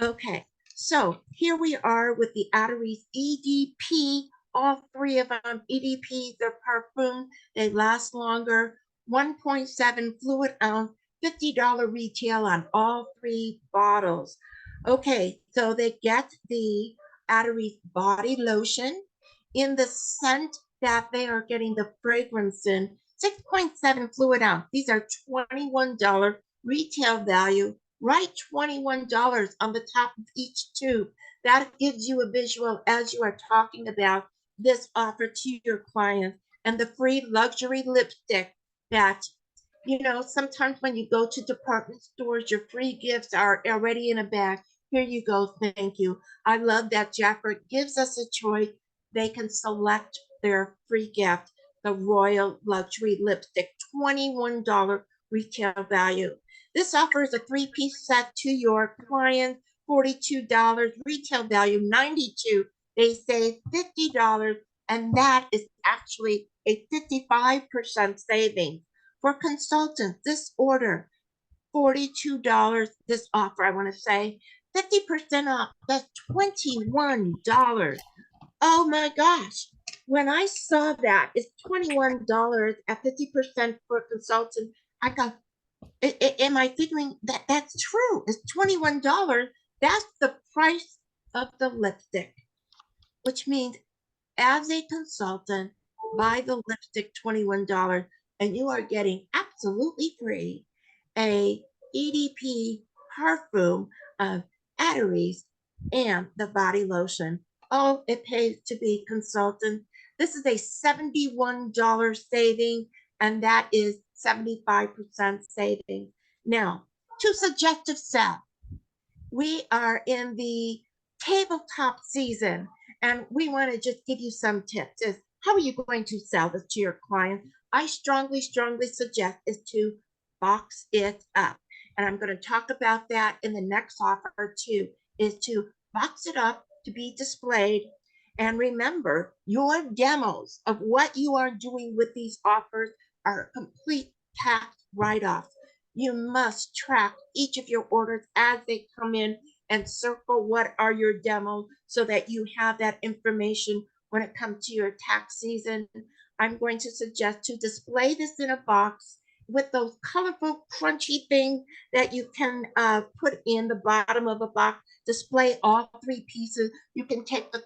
Okay, so here we are with the Atterbury's EDP, all three of them. EDP, they're perfume, they last longer, 1.7 fluid ounce, $50 retail on all three bottles. Okay, so they get the Atterbury's body lotion in the scent that they are getting the fragrance in, 6.7 fluid ounce. These are $21 retail value, right? $21 on the top of each tube. That gives you a visual as you are talking about this offer to your clients, and the free luxury lipstick that, sometimes when you go to department stores, your free gifts are already in a bag. Here you go. Thank you. I love that Jeffrey gives us a choice. They can select their free gift, the Royal Luxury Lipstick, $21 retail value. This offer is a three-piece set to your client, $42 retail value, $92. They save $50, and that is actually a 55% savings. For consultants, this order, $42, this offer, I want to say, 50% off, that's $21. Oh my gosh. When I saw that it's $21 at 50% for a consultant, I got, am I figuring that that's true? It's $21. That's the price of the lipstick, which means as a consultant, buy the lipstick $21, and you are getting absolutely free a EDP perfume of Atterbury's and the body lotion. Oh, it pays to be consultant. This is a $71 saving, and that is 75% saving. Now, to suggestive sell. We are in the tabletop season, and we want to just give you some tips. Is how are you going to sell this to your client? I strongly suggest is to box it up. And I'm going to talk about that in the next offer too, is to box it up to be displayed. And remember, your demos of what you are doing with these offers are a complete tax write-off. You must track each of your orders as they come in and circle what are your demos so that you have that information when it comes to your tax season. I'm going to suggest to display this in a box with those colorful, crunchy things that you can put in the bottom of a box, display all three pieces. You can take the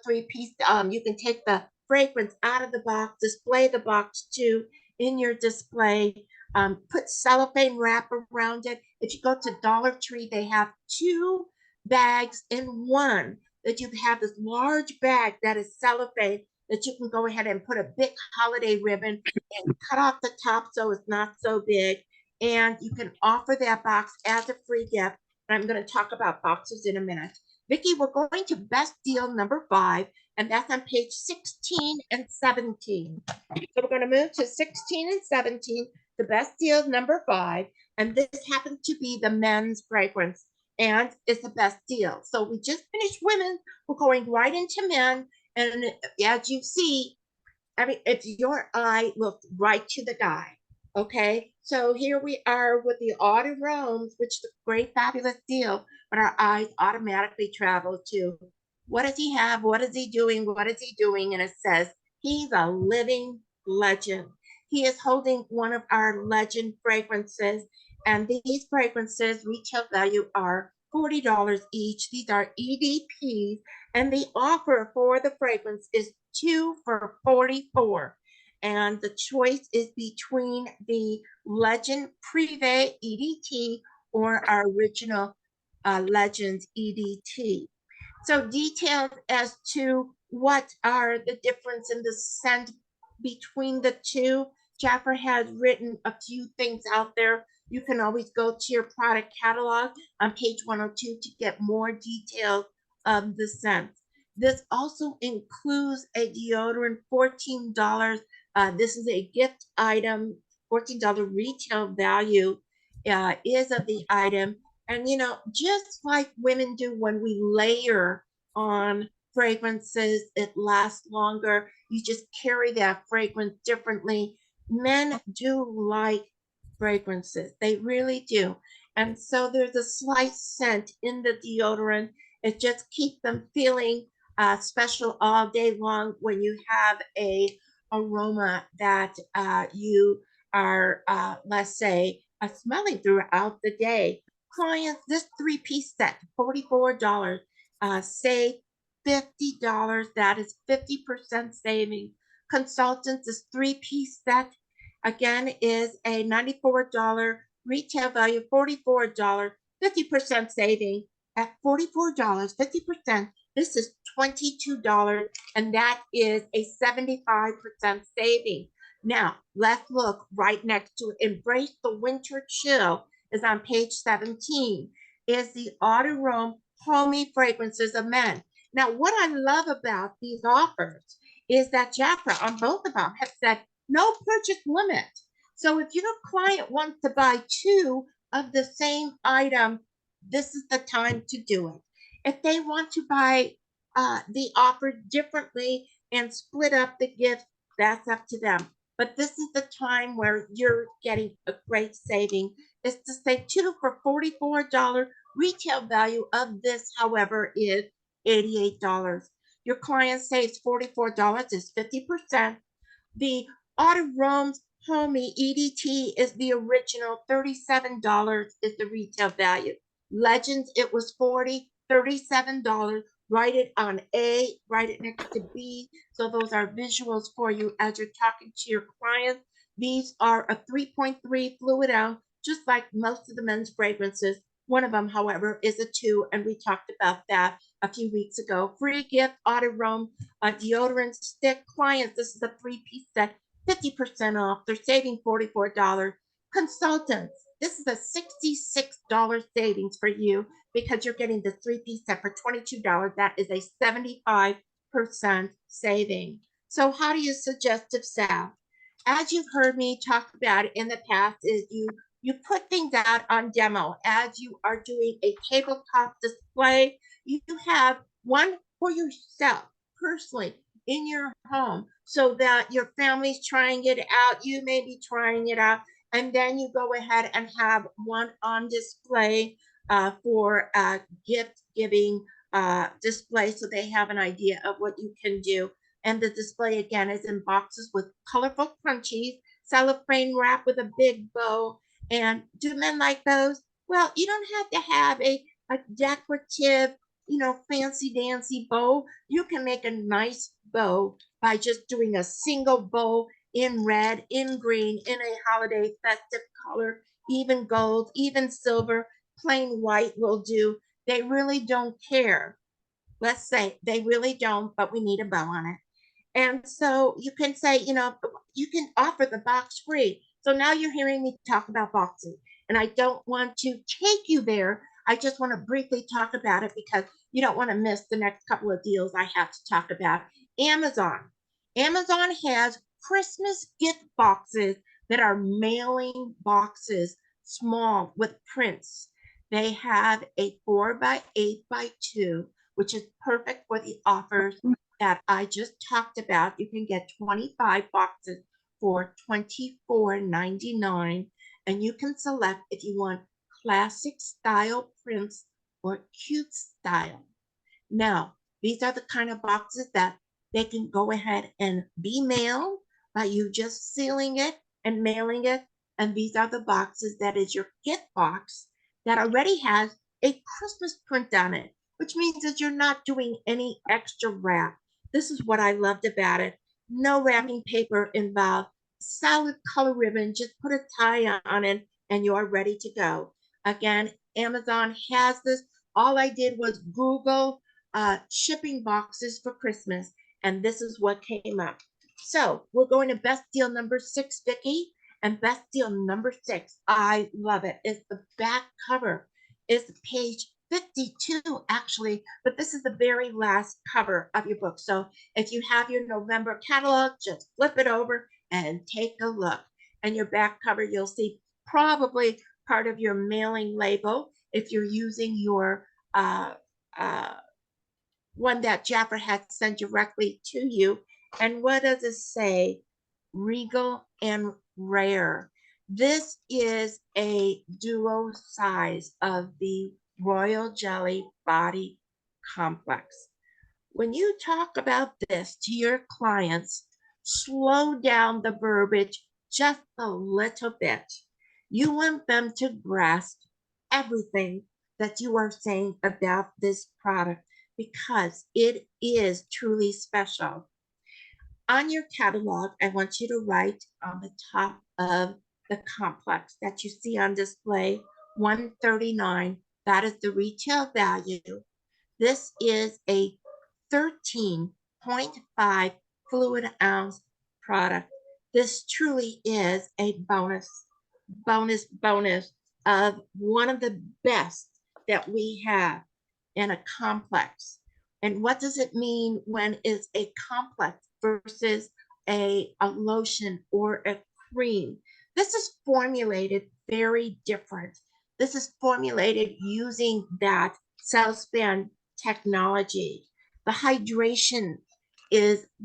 you can take the fragrance out of the box, display the box too in your display. Put cellophane wrap around it. If you go to Dollar Tree, they have 2 bags in one, that you have this large bag that is cellophane that you can go ahead and put a big holiday ribbon and cut off the top so it's not so big. And you can offer that box as a free gift. And I'm going to talk about boxes in a minute. Vicki, we're going to best deal number 5, and that's on page 16 and 17. So we're going to move to 16 and 17, the best deal number 5. And this happens to be the men's fragrance, and it's the best deal. So we just finished women. We're going right into men. And as you see, I mean, if your eye looked right to the guy, okay? So here we are with the Eau de Rose, which is a great, fabulous deal, but our eyes automatically travel to, what does he have? What is he doing? What is he doing? And it says, he's a living legend. He is holding one of our legend fragrances, and these fragrances retail value are $40 each. These are EDPs, and the offer for the fragrance is 2 for $44. And the choice is between the Legend Privé EDT or our original Legends EDT. So details as to what are the difference in the scent between the two, Jaffer has written a few things out there. You can always go to your product catalog on page 102 to get more details of the scents. This also includes a deodorant, $14. This is a gift item, $14 retail value is of the item. And, you know, just like women do when we layer on fragrances, it lasts longer. You just carry that fragrance differently. Men do like fragrances. They really do. And so there's a slight scent in the deodorant. It just keeps them feeling special all day long when you have a aroma that you are, let's say, smelling throughout the day. Clients, this 3-piece set, $44, save $50. That is 50% saving. Consultants, this 3-piece set, again, is a $94 retail value, $44, 50% saving. At $44, 50%, this is $22, and that is a 75% saving. Now, let's look right next to it. Embrace the Winter Chill is on page 17, is the Eau de Rose Homey Fragrances of Men. Now, what I love about these offers is that Jafra on both of them have said no purchase limit. So if your client wants to buy 2 of the same item, this is the time to do it. If they want to buy the offer differently and split up the gift, that's up to them. But this is the time where you're getting a great saving. It's to say 2 for $44. Retail value of this, however, is $88. Your client saves $44, is 50%. The Eau de Rose Homey EDT is the original, $37 is the retail value. Legends, it was $40, $37. Write it on A, write it next to B. So those are visuals for you as you're talking to your clients. These are a 3.3 fluid ounce, just like most of the men's fragrances. One of them, however, is a 2, and we talked about that a few weeks ago. Free gift, Eau de Rose, a deodorant stick. Clients, this is a 3-piece set, 50% off. They're saving $44. Consultants, this is a $66 savings for you because you're getting the 3-piece set for $22. That is a 75% saving. So how do you suggestive sell? As you've heard me talk about in the past, is you put things out on demo as you are doing a tabletop display. You have one for yourself personally in your home so that your family's trying it out. You may be trying it out, and then you go ahead and have one on display for gift giving display so they have an idea of what you can do. And the display again is in boxes with colorful crunchies, cellophane wrap with a big bow. And do men like those? Well, you don't have to have a decorative, fancy dancy bow. You can make a nice bow by just doing a single bow in red, in green, in a holiday festive color, even gold, even silver, plain white will do. They really don't care. Let's say they really don't, but we need a bow on it. And so you can say, you can offer the box free. So now you're hearing me talk about boxing, and I don't want to take you there. I just want to briefly talk about it because you don't want to miss the next couple of deals I have to talk about. Amazon. Amazon has Christmas gift boxes that are mailing boxes, small with prints. They have a 4x8x2, which is perfect for the offers that I just talked about. You can get 25 boxes for $24.99, and you can select if you want classic style prints or cute style. Now, these are the kind of boxes that they can go ahead and be mailed by you just sealing it and mailing it. And these are the boxes that is your gift box that already has a Christmas print on it, which means that you're not doing any extra wrap. This is what I loved about it. No wrapping paper involved. Solid color ribbon, just put a tie on it and you're ready to go. Again, Amazon has this. All I did was Google shipping boxes for Christmas, and this is what came up. So we're going to best deal number 6, Vicki, and best deal number 6. I love it. It's the back cover. It's page 52 actually, but this is the very last cover of your book. So if you have your November catalog, just flip it over and take a look. And your back cover, you'll see probably part of your mailing label if you're using your one that Jaffer had sent directly to you. And what does it say? Regal and Rare. This is a duo size of the Royal Jelly Body Complex. When you talk about this to your clients, slow down the verbiage just a little bit. You want them to grasp everything that you are saying about this product because it is truly special. On your catalog, I want you to write on the top of the complex that you see on display, $139. That is the retail value. This is a 13.5 fluid ounce product. This truly is a bonus of one of the best that we have in a complex. And what does it mean when it's a complex versus a lotion or a cream? This is formulated very different. This is formulated using that cell-span technology. The hydration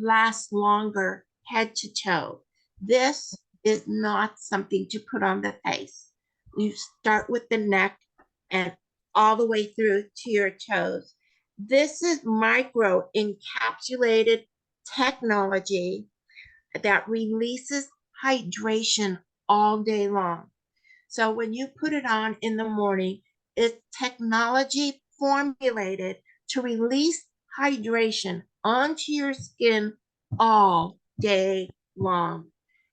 lasts longer head to toe. This is not something to put on the face. You start with the neck and all the way through to your toes. This is micro encapsulated technology that releases hydration all day long. So when you put it on in the morning, it's technology formulated to release hydration onto your skin all day long.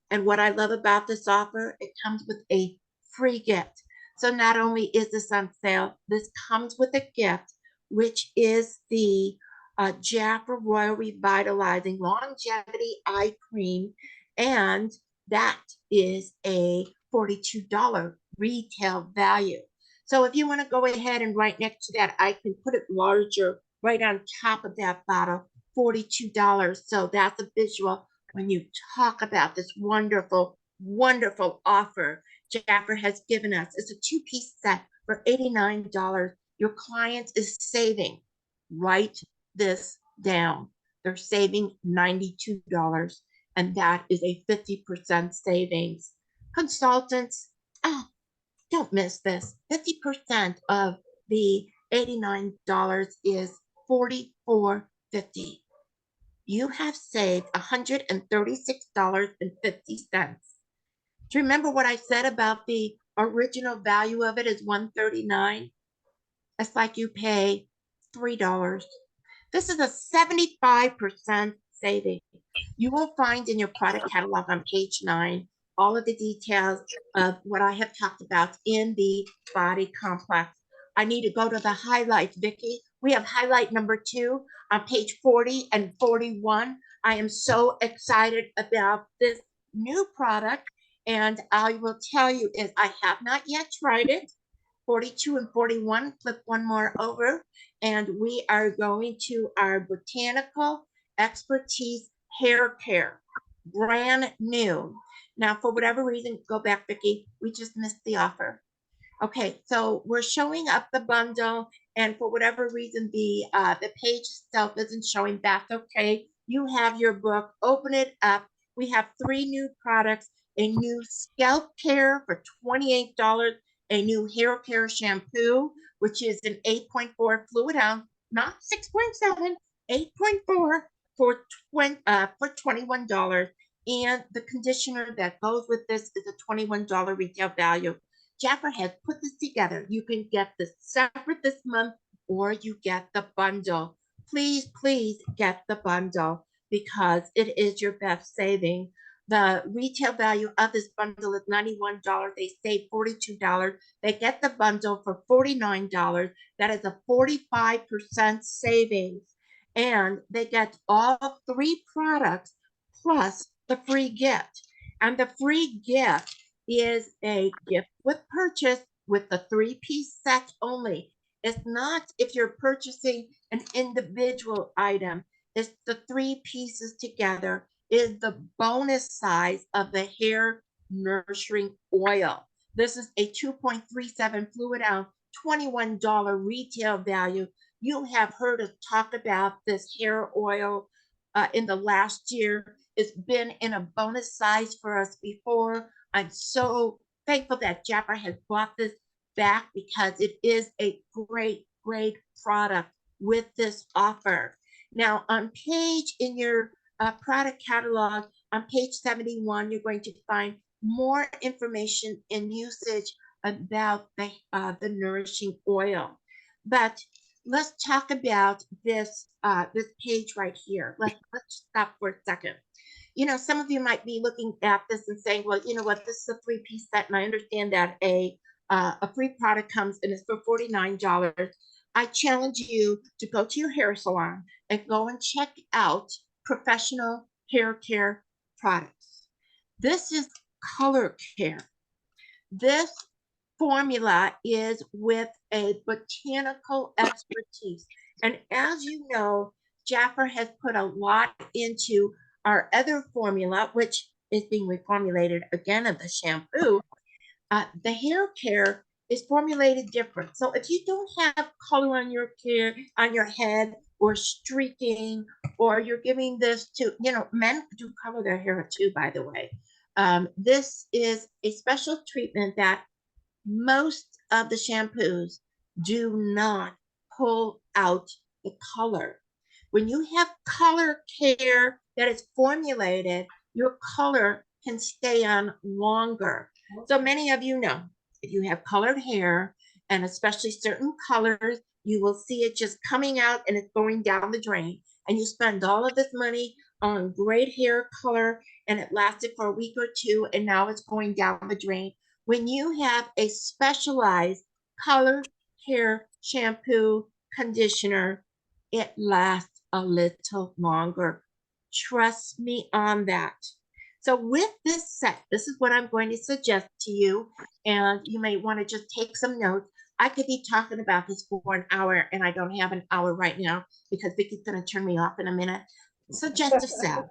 And what I love about this offer, it comes with a free gift. So not only is this on sale, this comes with a gift, which is the Jaffa Royal Revitalizing Longevity Eye Cream. And that is a $42 retail value. So if you want to go ahead and right next to that, I can put it larger right on top of that bottle, $42. So that's a visual when you talk about this wonderful, wonderful offer Jaffer has given us. It's a 2-piece set for $89. Your client is saving. Write this down. They're saving $92, and that is a 50% savings. Consultants, don't miss this. 50% of the $89 is $44.50. You have saved $136.50. Do you remember what I said about the original value of it is $139? It's like you pay $3. This is a 75% saving. You will find in your product catalog on page 9 all of the details of what I have talked about in the body complex. I need to go to the highlights, Vicki. We have highlight number 2 on page 40 and 41. I am so excited about this new product, and I will tell you is I have not yet tried it. 42 and 41, flip one more over, and we are going to our botanical expertise hair care, brand new. Now, for whatever reason, go back, Vicki, we just missed the offer. Okay, so we're showing up the bundle, and for whatever reason, the page itself isn't showing. That's okay. You have your book. Open it up. We have 3 new products: a new scalp care for $28, a new hair care shampoo, which is an 8.4 fluid ounce, not 6.7, 8.4 for $21, and the conditioner that goes with this is a $21 retail value. Jaffer has put this together. You can get this separate this month, or you get the bundle. Please, please get the bundle because it is your best saving. The retail value of this bundle is $91. They save $42. They get the bundle for $49. That is a 45% savings. And they get all 3 products plus the free gift. And the free gift is a gift with purchase with the 3-piece set only. It's not if you're purchasing an individual item. It's the 3 pieces together is the bonus size of the hair nourishing oil. This is a 2.37 fluid ounce, $21 retail value. You have heard us talk about this hair oil in the last year. It's been in a bonus size for us before. I'm so thankful that Jaffer has brought this back because it is a great, great product with this offer. Now, on page in your product catalog, on page 71, you're going to find more information and usage about the nourishing oil. But let's talk about this this page right here. Let's stop for a second. You know, some of you might be looking at this and saying, well, you know what, this is a 3-piece set, and I understand that a free product comes and it's for $49. I challenge you to go to your hair salon and go and check out professional hair care products. This is color care. This formula is with a botanical expertise. And as you know, Jaffer has put a lot into our other formula, which is being reformulated again of the shampoo. The hair care is formulated different. So if you don't have color on your hair, on your head, or streaking, or you're giving this to, you know, men do color their hair too, by the way. This is a special treatment that most of the shampoos do not pull out the color. When you have color care that is formulated, your color can stay on longer. So many of you know, if you have colored hair, and especially certain colors, you will see it just coming out and it's going down the drain. And you spend all of this money on great hair color, and it lasted for a week or 2, and now it's going down the drain. When you have a specialized color hair shampoo conditioner, it lasts a little longer. Trust me on that. So with this set, this is what I'm going to suggest to you, and you may want to just take some notes. I could be talking about this for an hour, and I don't have an hour right now because Vicki's going to turn me off in a minute. Suggestive sell.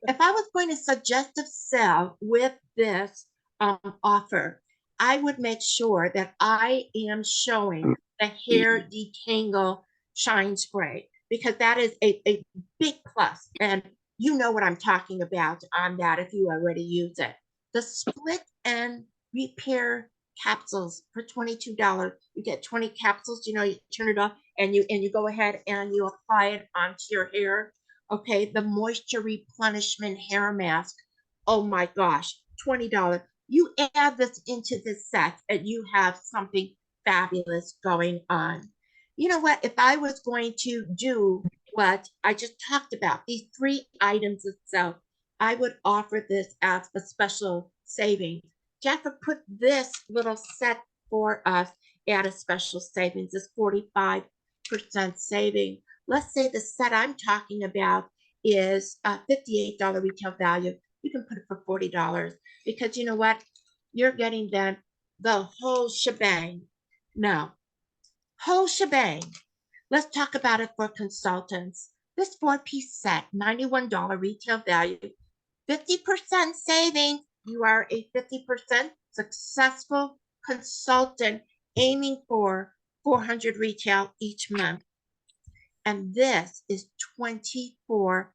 If I was going to suggestive sell with this offer, I would make sure that I am showing the hair detangle shine spray, because that is a big plus. And you know what I'm talking about on that if you already use it. The split and repair capsules for $22. You get 20 capsules, you know, you turn it off and you go ahead and you apply it onto your hair. Okay, the moisture replenishment hair mask. Oh my gosh, $20. you add this into the set and you have something fabulous going on. You know what? If I was going to do what I just talked about, these 3 items itself, I would offer this as a special savings. Jaffa put this little set for us at a special savings, this 45% saving. Let's say the set I'm talking about is a $58 retail value. You can put it for $40 because you know what? You're getting then the whole shebang. No, whole shebang. Let's talk about it for consultants. This 4-piece set, $91 retail value, 50% savings. You are a 50% successful consultant aiming for 400 retail each month. And this is $24.50.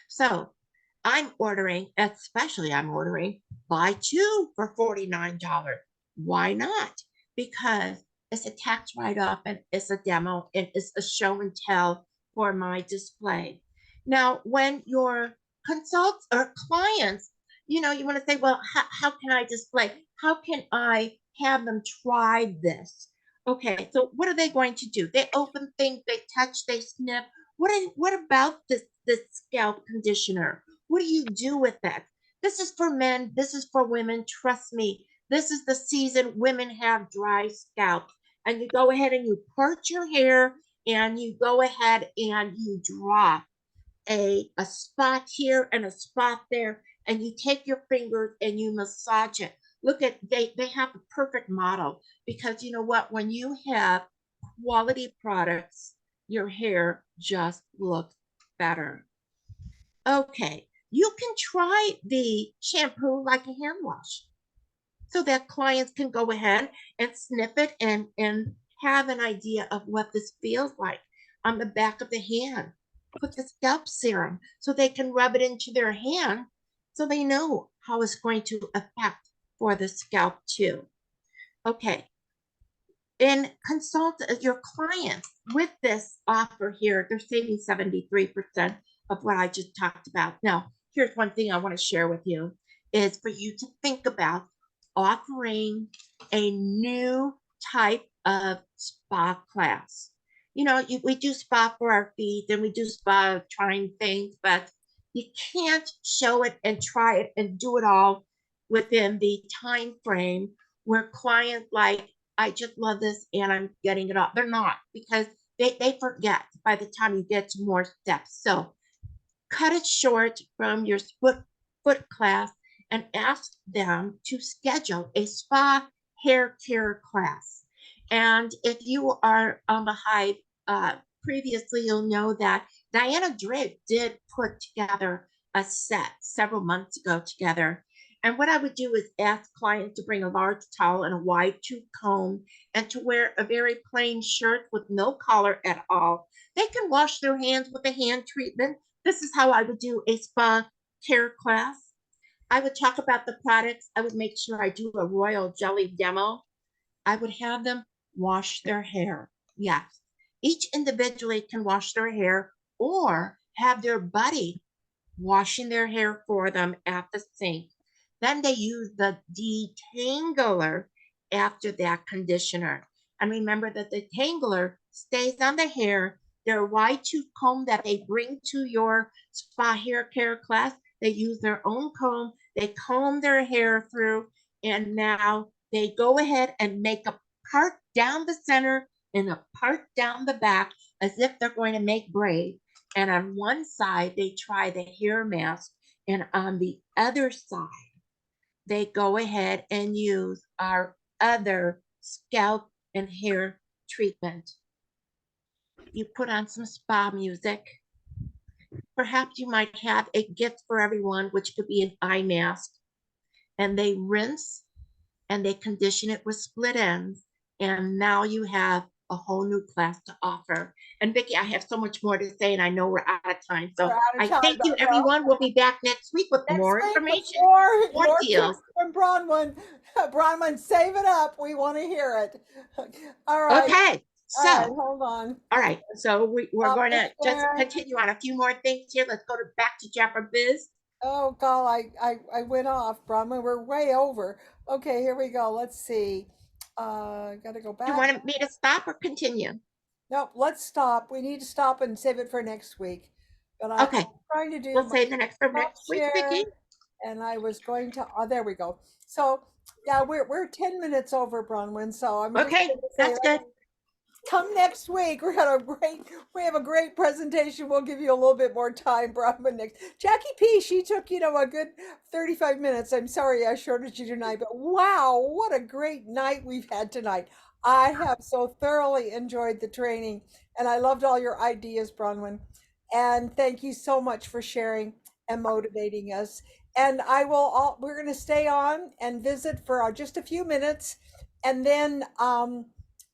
So I'm ordering, especially I'm ordering buy 2 for $49. Why not? Because it's a tax write-off and it's a demo and it's a show and tell for my display. Now, when your consults or clients, you know, you want to say, well, how can I display? How can I have them try this? Okay, so what are they going to do? They open things, they touch, they sniff. What about this scalp conditioner? What do you do with that? This is for men, this is for women. Trust me, this is the season women have dry scalp. And you go ahead and you part your hair and you go ahead and you drop a spot here and a spot there, and you take your fingers and you massage it. Look at, they have a perfect model because you know what? When you have quality products, your hair just looks better. Okay, you can try the shampoo like a hand wash so that clients can go ahead and sniff it and have an idea of what this feels like on the back of the hand. Put the scalp serum so they can rub it into their hand so they know how it's going to affect for the scalp too. Okay, and consult your clients with this offer here. They're saving 73% of what I just talked about. Now, here's one thing I want to share with you is for you to think about offering a new type of spa class. You know, we do spa for our feet and we do spa trying things, but you can't show it and try it and do it all within the time frame where clients like, I just love this and I'm getting it off. They're not, because they forget by the time you get to more steps. So cut it short from your foot class and ask them to schedule a spa hair care class. And if you are on the Hive previously, you'll know that Diana Drake did put together a set several months ago together. And what I would do is ask clients to bring a large towel and a wide tooth comb and to wear a very plain shirt with no collar at all. They can wash their hands with a hand treatment. This is how I would do a spa care class. I would talk about the products. I would make sure I do a royal jelly demo. I would have them wash their hair. Yes, each individually can wash their hair or have their buddy washing their hair for them at the sink. Then they use the detangler after that conditioner. And remember that the detangler stays on the hair. Their wide tooth comb that they bring to your spa hair care class, they use their own comb. They comb their hair through, and now they go ahead and make a part down the center and a part down the back as if they're going to make braids. And on one side, they try the hair mask, and on the other side, they go ahead and use our other scalp and hair treatment. You put on some spa music. Perhaps you might have a gift for everyone, which could be an eye mask. And they rinse and they condition it with split ends. And now you have a whole new class to offer. And Vicki, I have so much more to say, and I know we're out of time. So I thank you, everyone. We'll be back next week with more information, more deals. From Bronwyn. Bronwyn, save it up. We want to hear it. All right. Okay. So, all right, hold on. All right. So we're going to just continue on a few more things here. Let's go back to Jaffa Biz. Oh, God, I went off, Brahma. We're way over. Okay, here we go. Let's see. Gotta go Do you back. want me to stop or continue? Nope, let's stop. We need to stop and save it for next week. But I'm Okay, trying to do we'll my save the next for stop next week, share, Vicki. and I was going to, oh, there we go. So, yeah, we're 10 minutes over, Bronwyn. So I'm just Okay, going to say, that's good. come next week. We have a great presentation. We'll give you a little bit more time, Bronwyn. Next, Jackie P. She took a good 35 minutes. I'm sorry I shorted you tonight, but wow, what a great night we've had tonight. I have so thoroughly enjoyed the training, and I loved all your ideas, Bronwyn. And thank you so much for sharing and motivating us. And we're going to stay on and visit for just a few minutes, and then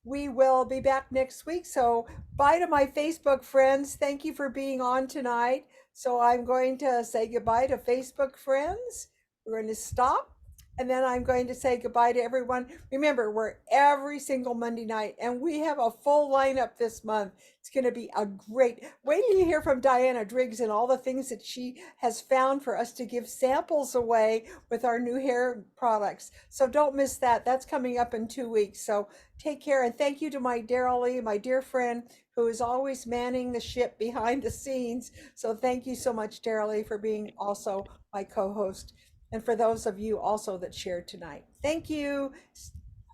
we will be back next week. So bye to my Facebook friends. Thank you for being on tonight. So I'm going to say goodbye to Facebook friends. We're going to stop. And then I'm going to say goodbye to everyone. Remember, we're every single Monday night, and we have a full lineup this month. It's going to be a great. Wait till you hear from Diana Driggs and all the things that she has found for us to give samples away with our new hair products. So don't miss that. That's coming up in 2 weeks. So take care, and thank you to my Daryl Lee, my dear friend, who is always manning the ship behind the scenes. So thank you so much, Daryl Lee, for being also my co-host. And for those of you also that shared tonight. Thank you.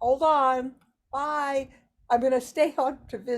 Hold on. Bye. I'm going to stay on to visit.